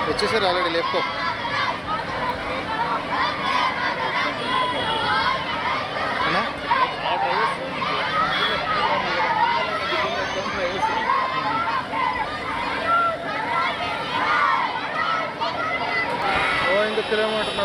వచ్చేసారు ఆల్రెడీ లేపుకో ఎందుకు కిలోమీటర్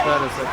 సరే సరే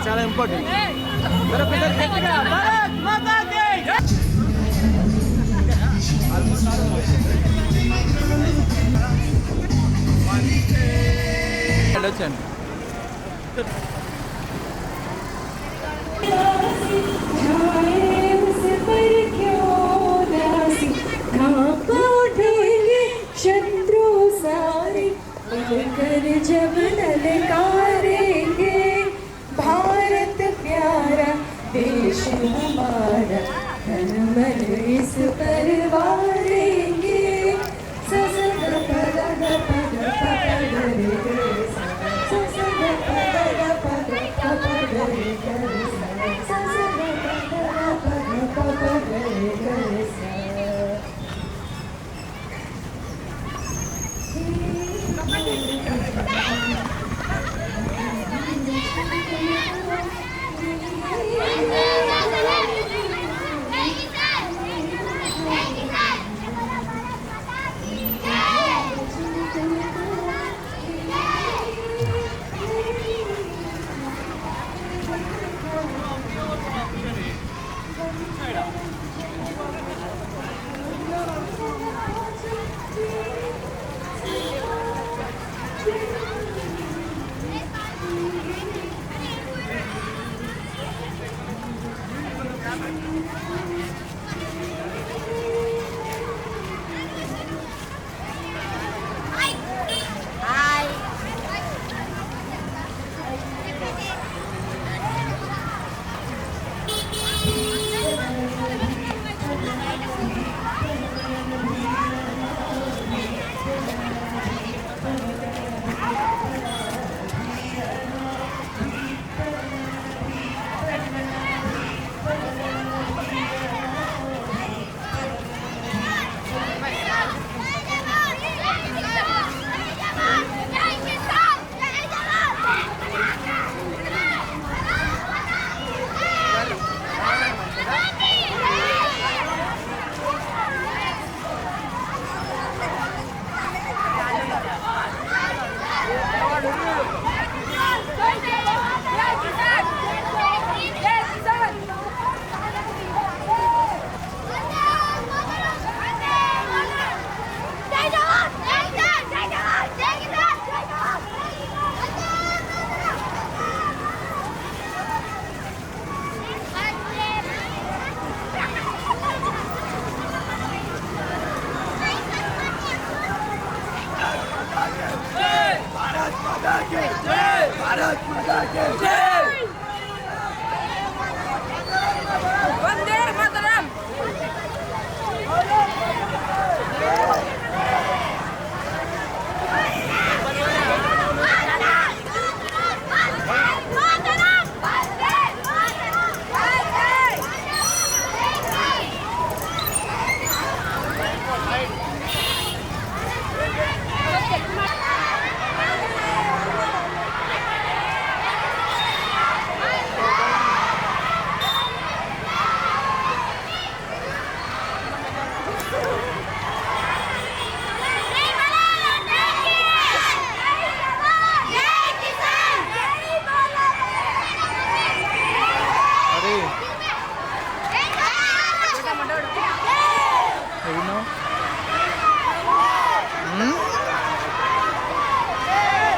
చాలా ఇంపార్టెంట్. వెళ్ళొచ్చండి. शत्रु सारे कर जब ललकारेंगे, भारत प्यारा देश हमारा, धन मन इस पर वारेंगे। ससग पद पद पद रे रे, ससग पद पद पद रे रे, ससग पद पद रे रे।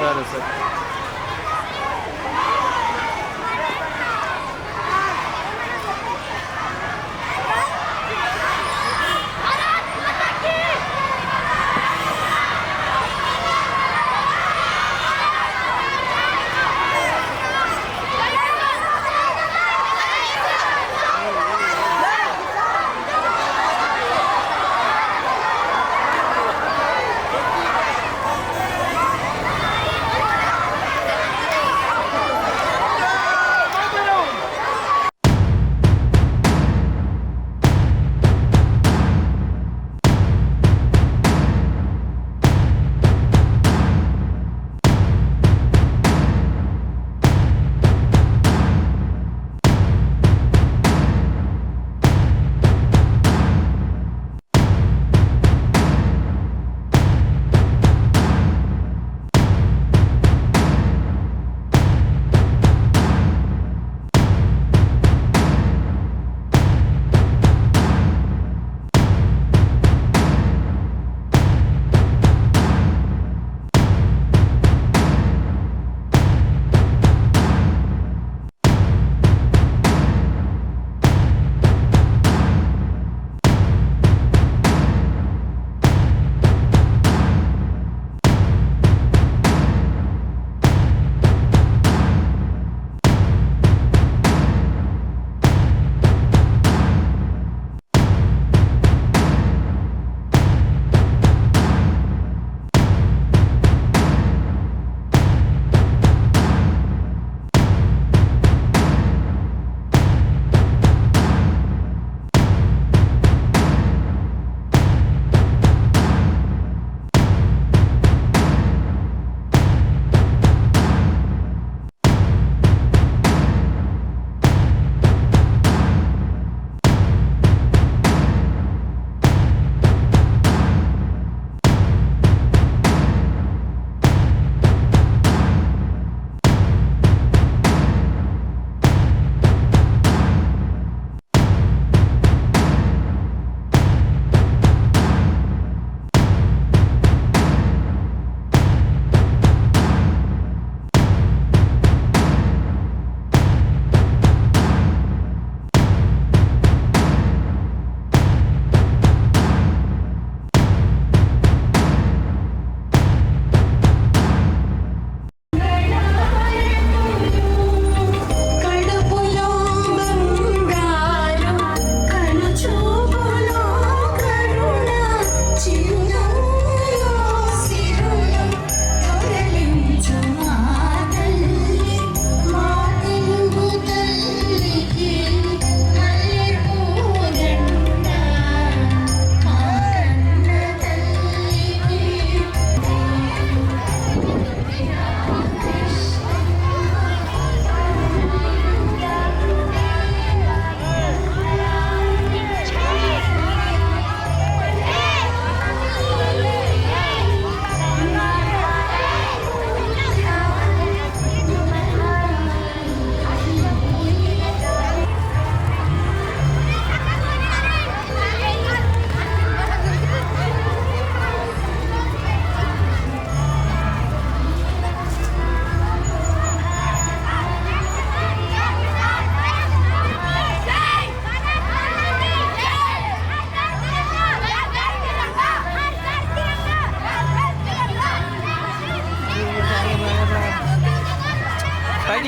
సరే సరే.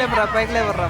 లేపరా పైకి లేవర్రా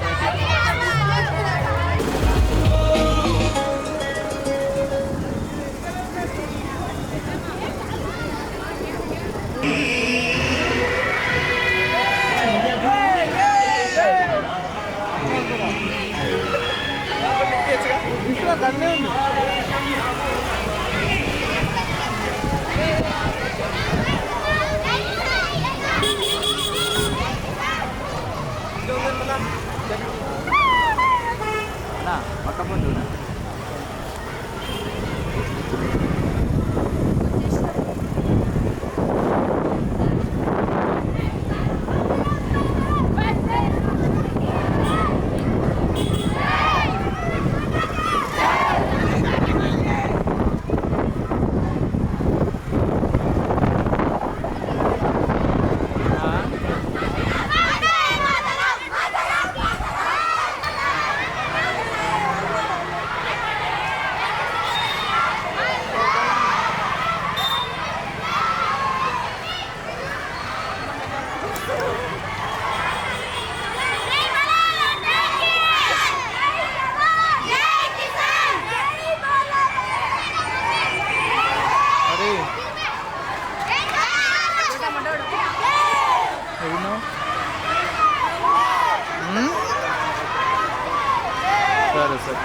సరే సరే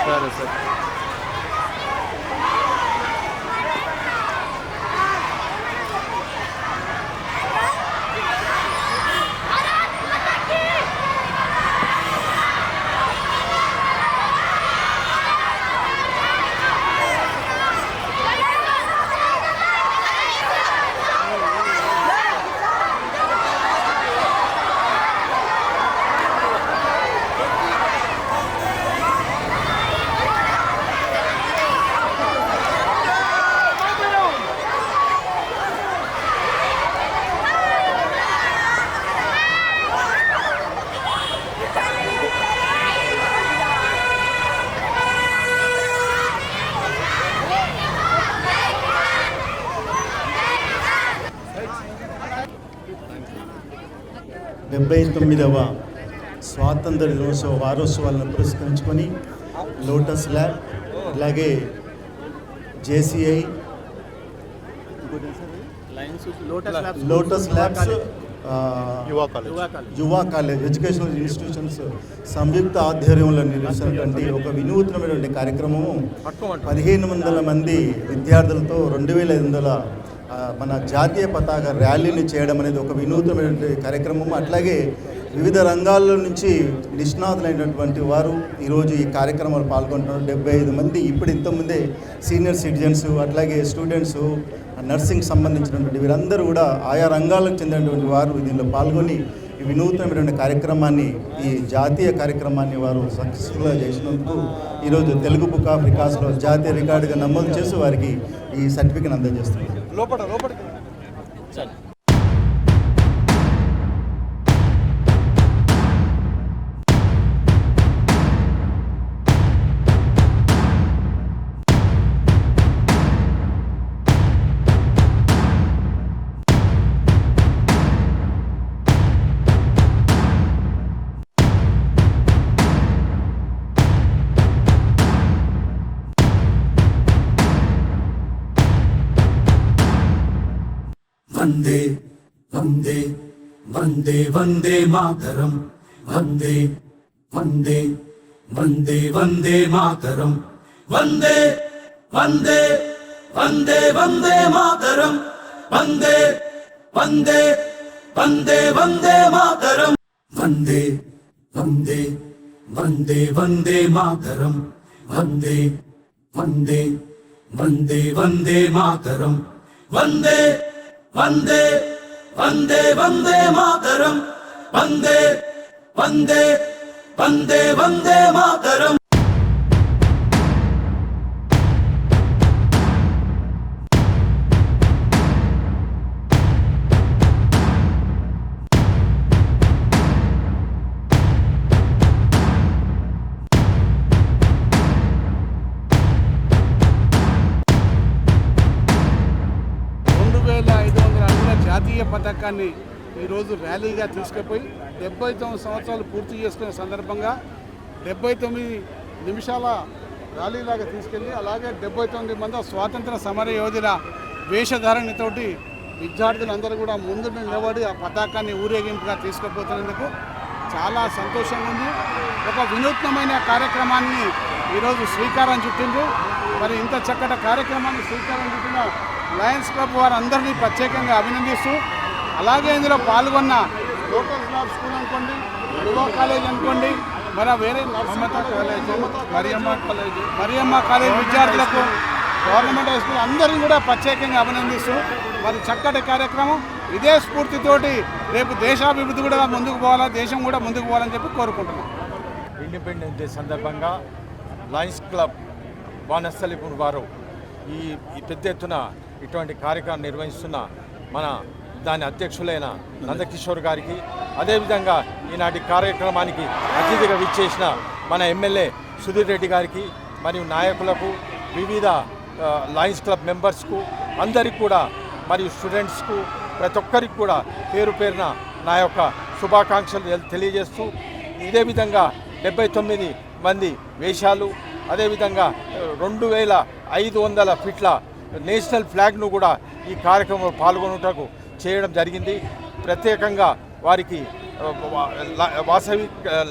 సరే సరే డెబ్బై 79వ స్వాతంత్ర దినోత్సవ వారోత్సవాలను పురస్కరించుకొని లోటస్ ల్యాబ్ అలాగే JCI lotus labs యువా college educational institutions సంయుక్త ఆధ్వర్యంలో నిర్వహించినటువంటి ఒక వినూత్నమైనటువంటి కార్యక్రమము 1500 మంది విద్యార్థులతో 2500 మన జాతీయ పతాక ర్యాలీని చేయడం అనేది ఒక వినూత్నమైనటువంటి కార్యక్రమం. అట్లాగే వివిధ రంగాల్లో నుంచి నిష్ణాతులైనటువంటి వారు ఈరోజు ఈ కార్యక్రమాలు పాల్గొంటున్నారు. 75 మంది ఇప్పుడు ఇంతకుముందే సీనియర్ సిటిజన్స్ అట్లాగే స్టూడెంట్స్ నర్సింగ్ సంబంధించినటువంటి వీరందరూ కూడా ఆయా రంగాలకు చెందినటువంటి వారు దీనిలో పాల్గొని ఈ వినూత్నమైనటువంటి కార్యక్రమాన్ని ఈ జాతీయ కార్యక్రమాన్ని వారు సక్సెస్ఫుల్గా చేసినందుకు ఈరోజు తెలుగు బుక్ ఆఫ్ రికార్డ్స్లో జాతీయ రికార్డుగా నమోదు చేసి వారికి ఈ సర్టిఫికేట్ అందజేస్తున్నారు. వందే వందే వందే వందే మాతరం వందే వందే వందే వందే మాతరం వందే వందే వందే వందే మాతరం వందే వందే వందే వందే మాతరం వందే వందే వందే వందే మాతరం వందే వందే వందే వందే మాతరం వందే వందే వందే వందే మాతరం వందే వందే వందే వందే మాతరం. జాతీయ పతాకాన్ని ఈరోజు ర్యాలీగా తీసుకుపోయి 79 సంవత్సరాలు పూర్తి చేసుకునే సందర్భంగా 79 నిమిషాల ర్యాలీలాగా తీసుకెళ్ళి అలాగే 79 మంది స్వాతంత్ర సమర యోధుల వేషధారణతోటి విద్యార్థులందరూ కూడా ముందు నిలబడి ఆ పతాకాన్ని ఊరేగింపుగా తీసుకుపోతున్నందుకు చాలా సంతోషంగా ఉంది. ఒక వినూత్నమైన కార్యక్రమాన్ని ఈరోజు శ్రీకారం చుట్టిండ్రు. మరి ఇంత చక్కటి కార్యక్రమాన్ని శ్రీకారం చుట్టిన లయన్స్ క్లబ్ వారందరినీ ప్రత్యేకంగా అభినందిస్తూ, అలాగే ఇందులో పాల్గొన్న లోకల్ క్లబ్ స్కూల్ అనుకోండి, యువ కాలేజ్ అనుకోండి, మరి వేరే మరియమ్మ కాలేజ్ విద్యార్థులకు, గవర్నమెంట్ హై స్కూల్ అందరినీ కూడా ప్రత్యేకంగా అభినందిస్తూ, మరి చక్కటి కార్యక్రమం ఇదే స్ఫూర్తితోటి రేపు దేశాభివృద్ధి కూడా ముందుకు పోవాలా, దేశం కూడా ముందుకు పోవాలని చెప్పి కోరుకుంటున్నాం. ఇండిపెండెన్స్ డే సందర్భంగా లయన్స్ క్లబ్ వనస్థలిపురం వారు ఈ పెద్ద ఎత్తున ఇటువంటి కార్యక్రమం నిర్వహిస్తున్న మన దాని అధ్యక్షులైన నందకిషోర్ గారికి, అదేవిధంగా ఈనాటి కార్యక్రమానికి అతిథిగా విచ్చేసిన మన ఎమ్మెల్యే సుధీర్ రెడ్డి గారికి, మరియు నాయకులకు, వివిధ లయన్స్ క్లబ్ మెంబర్స్కు అందరికీ కూడా, మరియు స్టూడెంట్స్కు, ప్రతి ఒక్కరికి కూడా పేరు పేరున నా యొక్క శుభాకాంక్షలు తెలియజేస్తూ, ఇదే విధంగా 79 మంది వేషాలు, అదేవిధంగా 2500 ఫీట్ల నేషనల్ ఫ్లాగ్ను కూడా ఈ కార్యక్రమంలో పాల్గొనుటకు చేయడం జరిగింది. ప్రత్యేకంగా వారికి వాసవి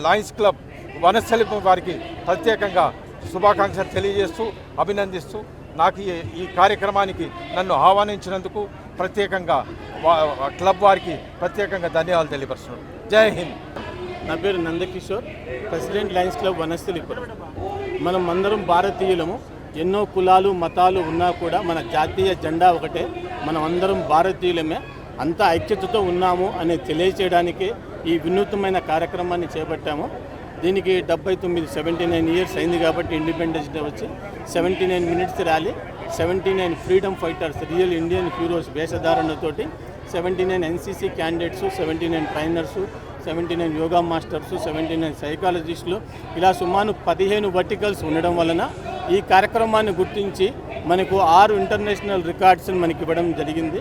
లయన్స్ క్లబ్ వనస్థలిపురం వారికి ప్రత్యేకంగా శుభాకాంక్షలు తెలియజేస్తూ అభినందిస్తూ, నాకు ఈ కార్యక్రమానికి నన్ను ఆహ్వానించినందుకు ప్రత్యేకంగా క్లబ్ వారికి ప్రత్యేకంగా ధన్యవాదాలు తెలియపరుస్తున్నాను. జై హింద్. నా పేరు Nandakishore, president Lions club Vanasthalipuram. మనం అందరం భారతీయులము. ఎన్నో కులాలు మతాలు ఉన్నా కూడా మన జాతీయ జెండా ఒకటే. మనం అందరం భారతీయులమే, అంతా ఐక్యతతో ఉన్నాము అని తెలియచేయడానికి ఈ వినూత్నమైన కార్యక్రమాన్ని చేపట్టాము. దీనికి 79 ఇయర్స్ అయింది కాబట్టి ఇండిపెండెన్స్ డే వచ్చి 79 minutes rally, 79 freedom fighters, real Indian heroes వేషధారణతోటి 79 NCC candidates, 79 trainers, 79 yoga masters, 79 సైకాలజిస్టులు, ఇలా సుమారు 15 వర్టికల్స్ ఉండడం వలన ఈ కార్యక్రమాన్ని గుర్తించి మనకు 6 ఇంటర్నేషనల్ రికార్డ్స్ని మనకి ఇవ్వడం జరిగింది.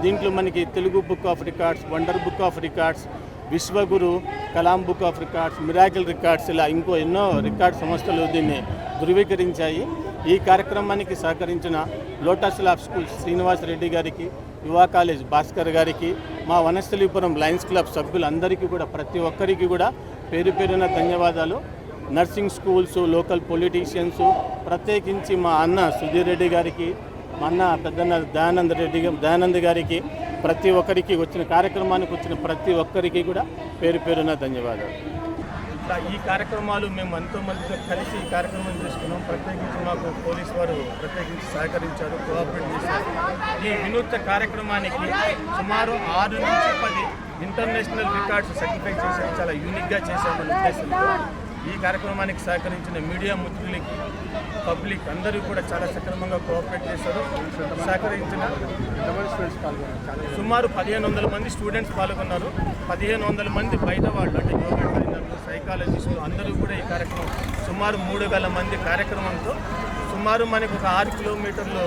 దీంట్లో మనకి Telugu book of records, wonder book of records, Vishwaguru, Kalam book of records, miracle records, ఇలా ఇంకో ఎన్నో రికార్డ్ సంస్థలు దీన్ని ధృవీకరించాయి. ఈ కార్యక్రమానికి సహకరించిన lotus lab school Srinivas Reddy గారికి, యువ కాలేజ్ భాస్కర్ గారికి, మా వనస్థలిపురం లయన్స్ క్లబ్ సభ్యులందరికీ కూడా, ప్రతి ఒక్కరికి కూడా పేరు పేరున ధన్యవాదాలు. నర్సింగ్ స్కూల్స్, లోకల్ పొలిటీషియన్స్, ప్రత్యేకించి మా అన్న సుధీర్ రెడ్డి గారికి, మా అన్న పెద్దన్న దయానంద్ గారికి, ప్రతి ఒక్కరికి వచ్చిన కార్యక్రమానికి వచ్చిన ప్రతి ఒక్కరికి కూడా పేరు పేరున ధన్యవాదాలు. ఇట్లా ఈ కార్యక్రమాలు మేము ఎంతోమందితో కలిసి ఈ కార్యక్రమం చేసుకున్నాం. ప్రత్యేకించి మాకు పోలీసు వారు ప్రత్యేకించి సహకరించారు, కోఆపరేట్ చేశారు. ఈ వినూత్న కార్యక్రమానికి సుమారు 6 నుంచి 10 ఇంటర్నేషనల్ రికార్డ్స్ సర్టిఫై చేశారు. చాలా యూనిక్గా చేశామని ఉద్దేశంతో ఈ కార్యక్రమానికి సహకరించిన మీడియా మిత్రులకి, పబ్లిక్ అందరూ కూడా చాలా సక్రమంగా కోఆపరేట్ చేశారు. సహకరించిన సుమారు 1500 మంది స్టూడెంట్స్ పాల్గొన్నారు. 1500 మంది బయట వాళ్ళు, అంటే యోగా ట్రైనర్లు, సైకాలజిస్టులు అందరూ కూడా ఈ కార్యక్రమం సుమారు 3000 మంది కార్యక్రమంతో సుమారు మనకు ఒక 6 కిలోమీటర్లు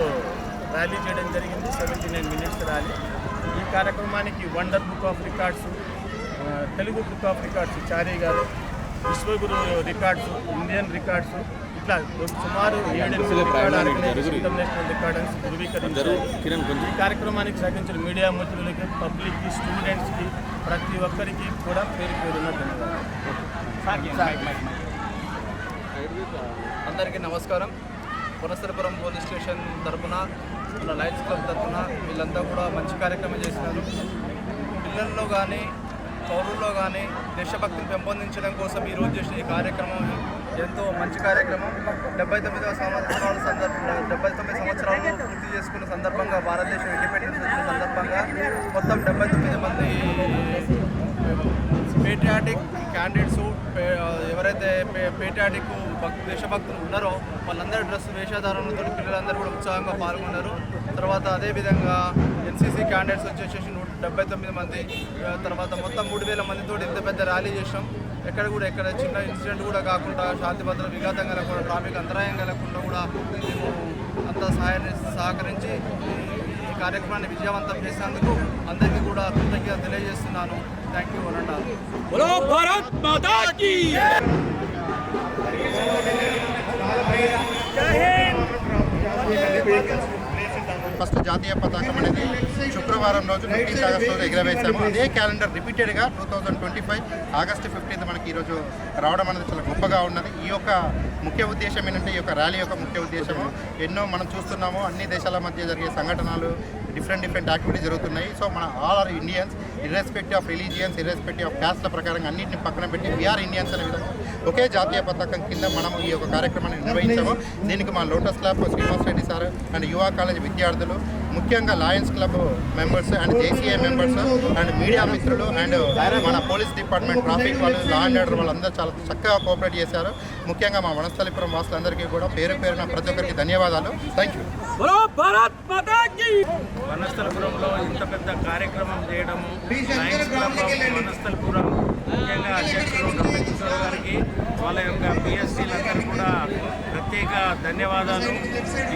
ర్యాలీ చేయడం జరిగింది. 79 మినిట్స్ ర్యాలీ. ఈ కార్యక్రమానికి wonder book of records, Telugu book of records Chari గారు, విశ్వగురు రికార్డ్స్, ఇండియన్ రికార్డ్స్, ఇట్లా సుమారు 7 ఇంటర్నేషనల్ రికార్డెన్స్ ధృవీకరించారు. ఈ కార్యక్రమానికి సహకరించిన మీడియా మిత్రులకి, పబ్లిక్కి, స్టూడెంట్స్కి, ప్రతి ఒక్కరికి కూడా పేరు పేరున ధన్యవాదాలు. అందరికీ నమస్కారం. వనస్థలిపురం పోలీస్ స్టేషన్ తరఫున, మన లయన్స్ క్లబ్ తరఫున వీళ్ళంతా కూడా మంచి కార్యక్రమం చేసినారు. పిల్లల్లో కానీ పౌరుల్లో కానీ దేశభక్తిని పెంపొందించడం కోసం ఈరోజు చేసిన ఈ కార్యక్రమం ఎంతో మంచి కార్యక్రమం. 79 సంవత్సరాలు పూర్తి చేసుకున్న సందర్భంగా, భారతదేశం ఇండిపెండెన్స్ వచ్చిన సందర్భంగా మొత్తం 79 మంది పేట్రియాటిక్ క్యాండిడేట్స్, ఎవరైతే పేట్రియాటిక్ దేశభక్తులు ఉన్నారో వాళ్ళందరూ వేషధారణలతో పిల్లలందరూ కూడా ఉత్సాహంగా పాల్గొన్నారు. తర్వాత అదేవిధంగా ఎన్సీసీ క్యాండిడేట్స్ వచ్చేసి 179 మంది, తర్వాత మొత్తం 3000 మందితో ఇంత పెద్ద ర్యాలీ చేసాం. ఎక్కడ చిన్న ఇన్సిడెంట్ కూడా కాకుండా, శాంతి భద్రత విఘాతం కలగకుండా, ట్రాఫిక్ అంతరాయం కలగకుండా కూడా మేము అంతా సహకరించి ఈ కార్యక్రమాన్ని విజయవంతం చేసినందుకు అందరికీ కూడా కృతజ్ఞత తెలియజేస్తున్నాను. థ్యాంక్ యూ అనండి. ఫస్ట్ జాతీయ పతాకం అనేది శుక్రవారం రోజు 15 ఆగస్టు రోజు ఎగరవేశాము. అదే క్యాలెండర్ రిపీటెడ్గా 2025 ఆగస్టు 15 మనకి ఈరోజు రావడం అనేది చాలా గొప్పగా ఉన్నది. ఈ యొక్క ముఖ్య ఉద్దేశం ఏంటంటే, ఈ యొక్క ర్యాలీ యొక్క ముఖ్య ఉద్దేశము ఎన్నో మనం చూస్తున్నాము. అన్ని దేశాల మధ్య జరిగే సంఘటనలు, డిఫరెంట్ యాక్టివిటీస్ జరుగుతున్నాయి. సో మన all are Indians, irrespective of religions, irrespective of క్యాస్ట్ల ప్రకారంగా అన్నింటిని పక్కన పెట్టి వీఆర్ ఇండియన్స్ అనే విధంగా ఒకే జాతీయ పతాకం కింద మనం ఈ యొక్క కార్యక్రమాన్ని నిర్వహించాము. దీనికి మా lotus club, Srinivas Reddy sir and యువా college విద్యార్థులు, ముఖ్యంగా Lions club members and JCI members and media మిత్రులు అండ్ మన పోలీస్ డిపార్ట్మెంట్, ట్రాఫిక్ వాళ్ళు, లా అండ్ ఆర్డర్ వాళ్ళందరూ చాలా చక్కగా కోఆపరేట్ చేశారు. ముఖ్యంగా మా వనస్థలిపురం వాసులందరికీ కూడా పేరు పేరున ప్రతి ఒక్కరికి ధన్యవాదాలు. Thank you. వనస్థలిపురంలో ఇంత పెద్ద కార్యక్రమం చేయడము, లయన్స్ క్లబ్ ఆఫ్ వనస్థలిపురం ముఖ్యంగా అధ్యక్షులు డాక్టర్ కిషోర్ గారికి, వాళ్ళ యొక్క పిఎస్సీలందరూ కూడా ప్రత్యేక ధన్యవాదాలు.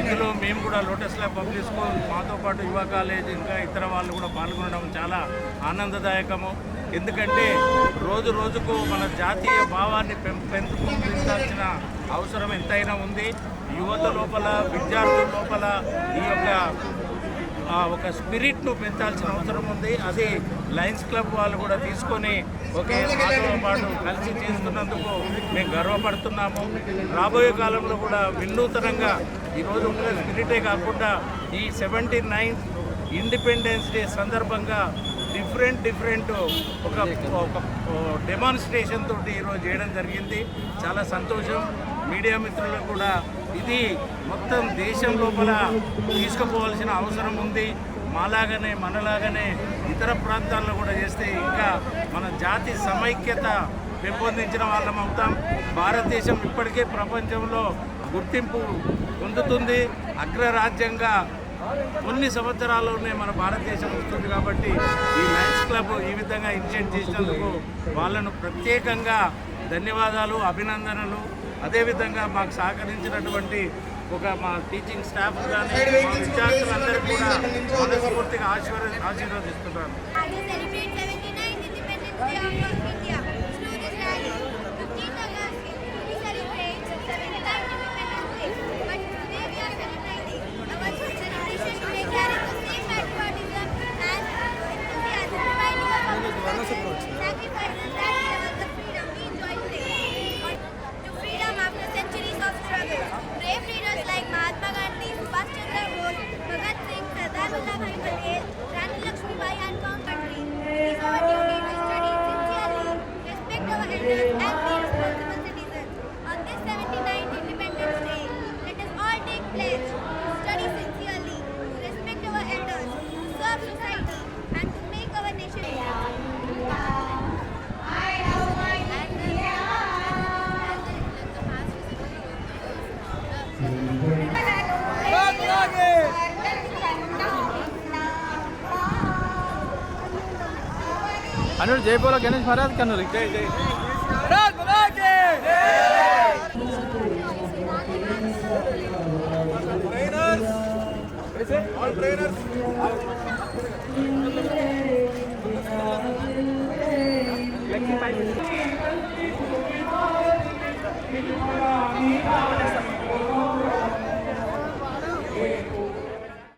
ఇందులో మేము కూడా లోటస్ ల్యాబ్ పబ్లిక్ స్కూల్, మాతో పాటు యువ కాలేజ్, ఇంకా ఇతర వాళ్ళు కూడా పాల్గొనడం చాలా ఆనందదాయకము. ఎందుకంటే రోజు రోజుకు మన జాతీయ భావాన్ని పెంచాల్సిన అవసరం ఎంతైనా ఉంది. యువత లోపల, విద్యార్థుల లోపల ఈ యొక్క ఒక స్పిరిట్ను పెంచాల్సిన అవసరం ఉంది. అది లయన్స్ క్లబ్ వాళ్ళు కూడా తీసుకొని ఒకే మాతో పాటు కలిసి చేస్తున్నందుకు మేము గర్వపడుతున్నాము. రాబోయే కాలంలో కూడా వినూతనంగా ఈరోజు ఉన్న స్పిరిటే కాకుండా ఈ 79th ఇండిపెండెన్స్ డే సందర్భంగా డిఫరెంట్ ఒక డెమాన్స్ట్రేషన్ తోటి ఈరోజు చేయడం జరిగింది. చాలా సంతోషం. మీడియా మిత్రులకు కూడా ఇది మొత్తం దేశం లోపల తీసుకుపోవాల్సిన అవసరం ఉంది. మనలాగానే ఇతర ప్రాంతాల్లో కూడా చేస్తే ఇంకా మన జాతి సమైక్యత పెంపొందించిన వాళ్ళం అవుతాం. భారతదేశం ఇప్పటికే ప్రపంచంలో గుర్తింపు పొందుతుంది. అగ్రరాజ్యంగా కొన్ని సంవత్సరాల్లోనే మన భారతదేశం వస్తుంది. కాబట్టి ఈ లయన్స్ క్లబ్ ఈ విధంగా ఇనిషియేట్ చేసినందుకు వాళ్ళను ప్రత్యేకంగా ధన్యవాదాలు, అభినందనలు. అదేవిధంగా మాకు సహకరించినటువంటి మా టీచింగ్ స్టాఫ్ కానీ మా విద్యార్థులందరికీ కూడా మనస్ఫూర్తిగా ఆశీర్వదిస్తున్నాను. अनुर जय बोलो गणेश महाराज कन्नूर जय जय Thank you.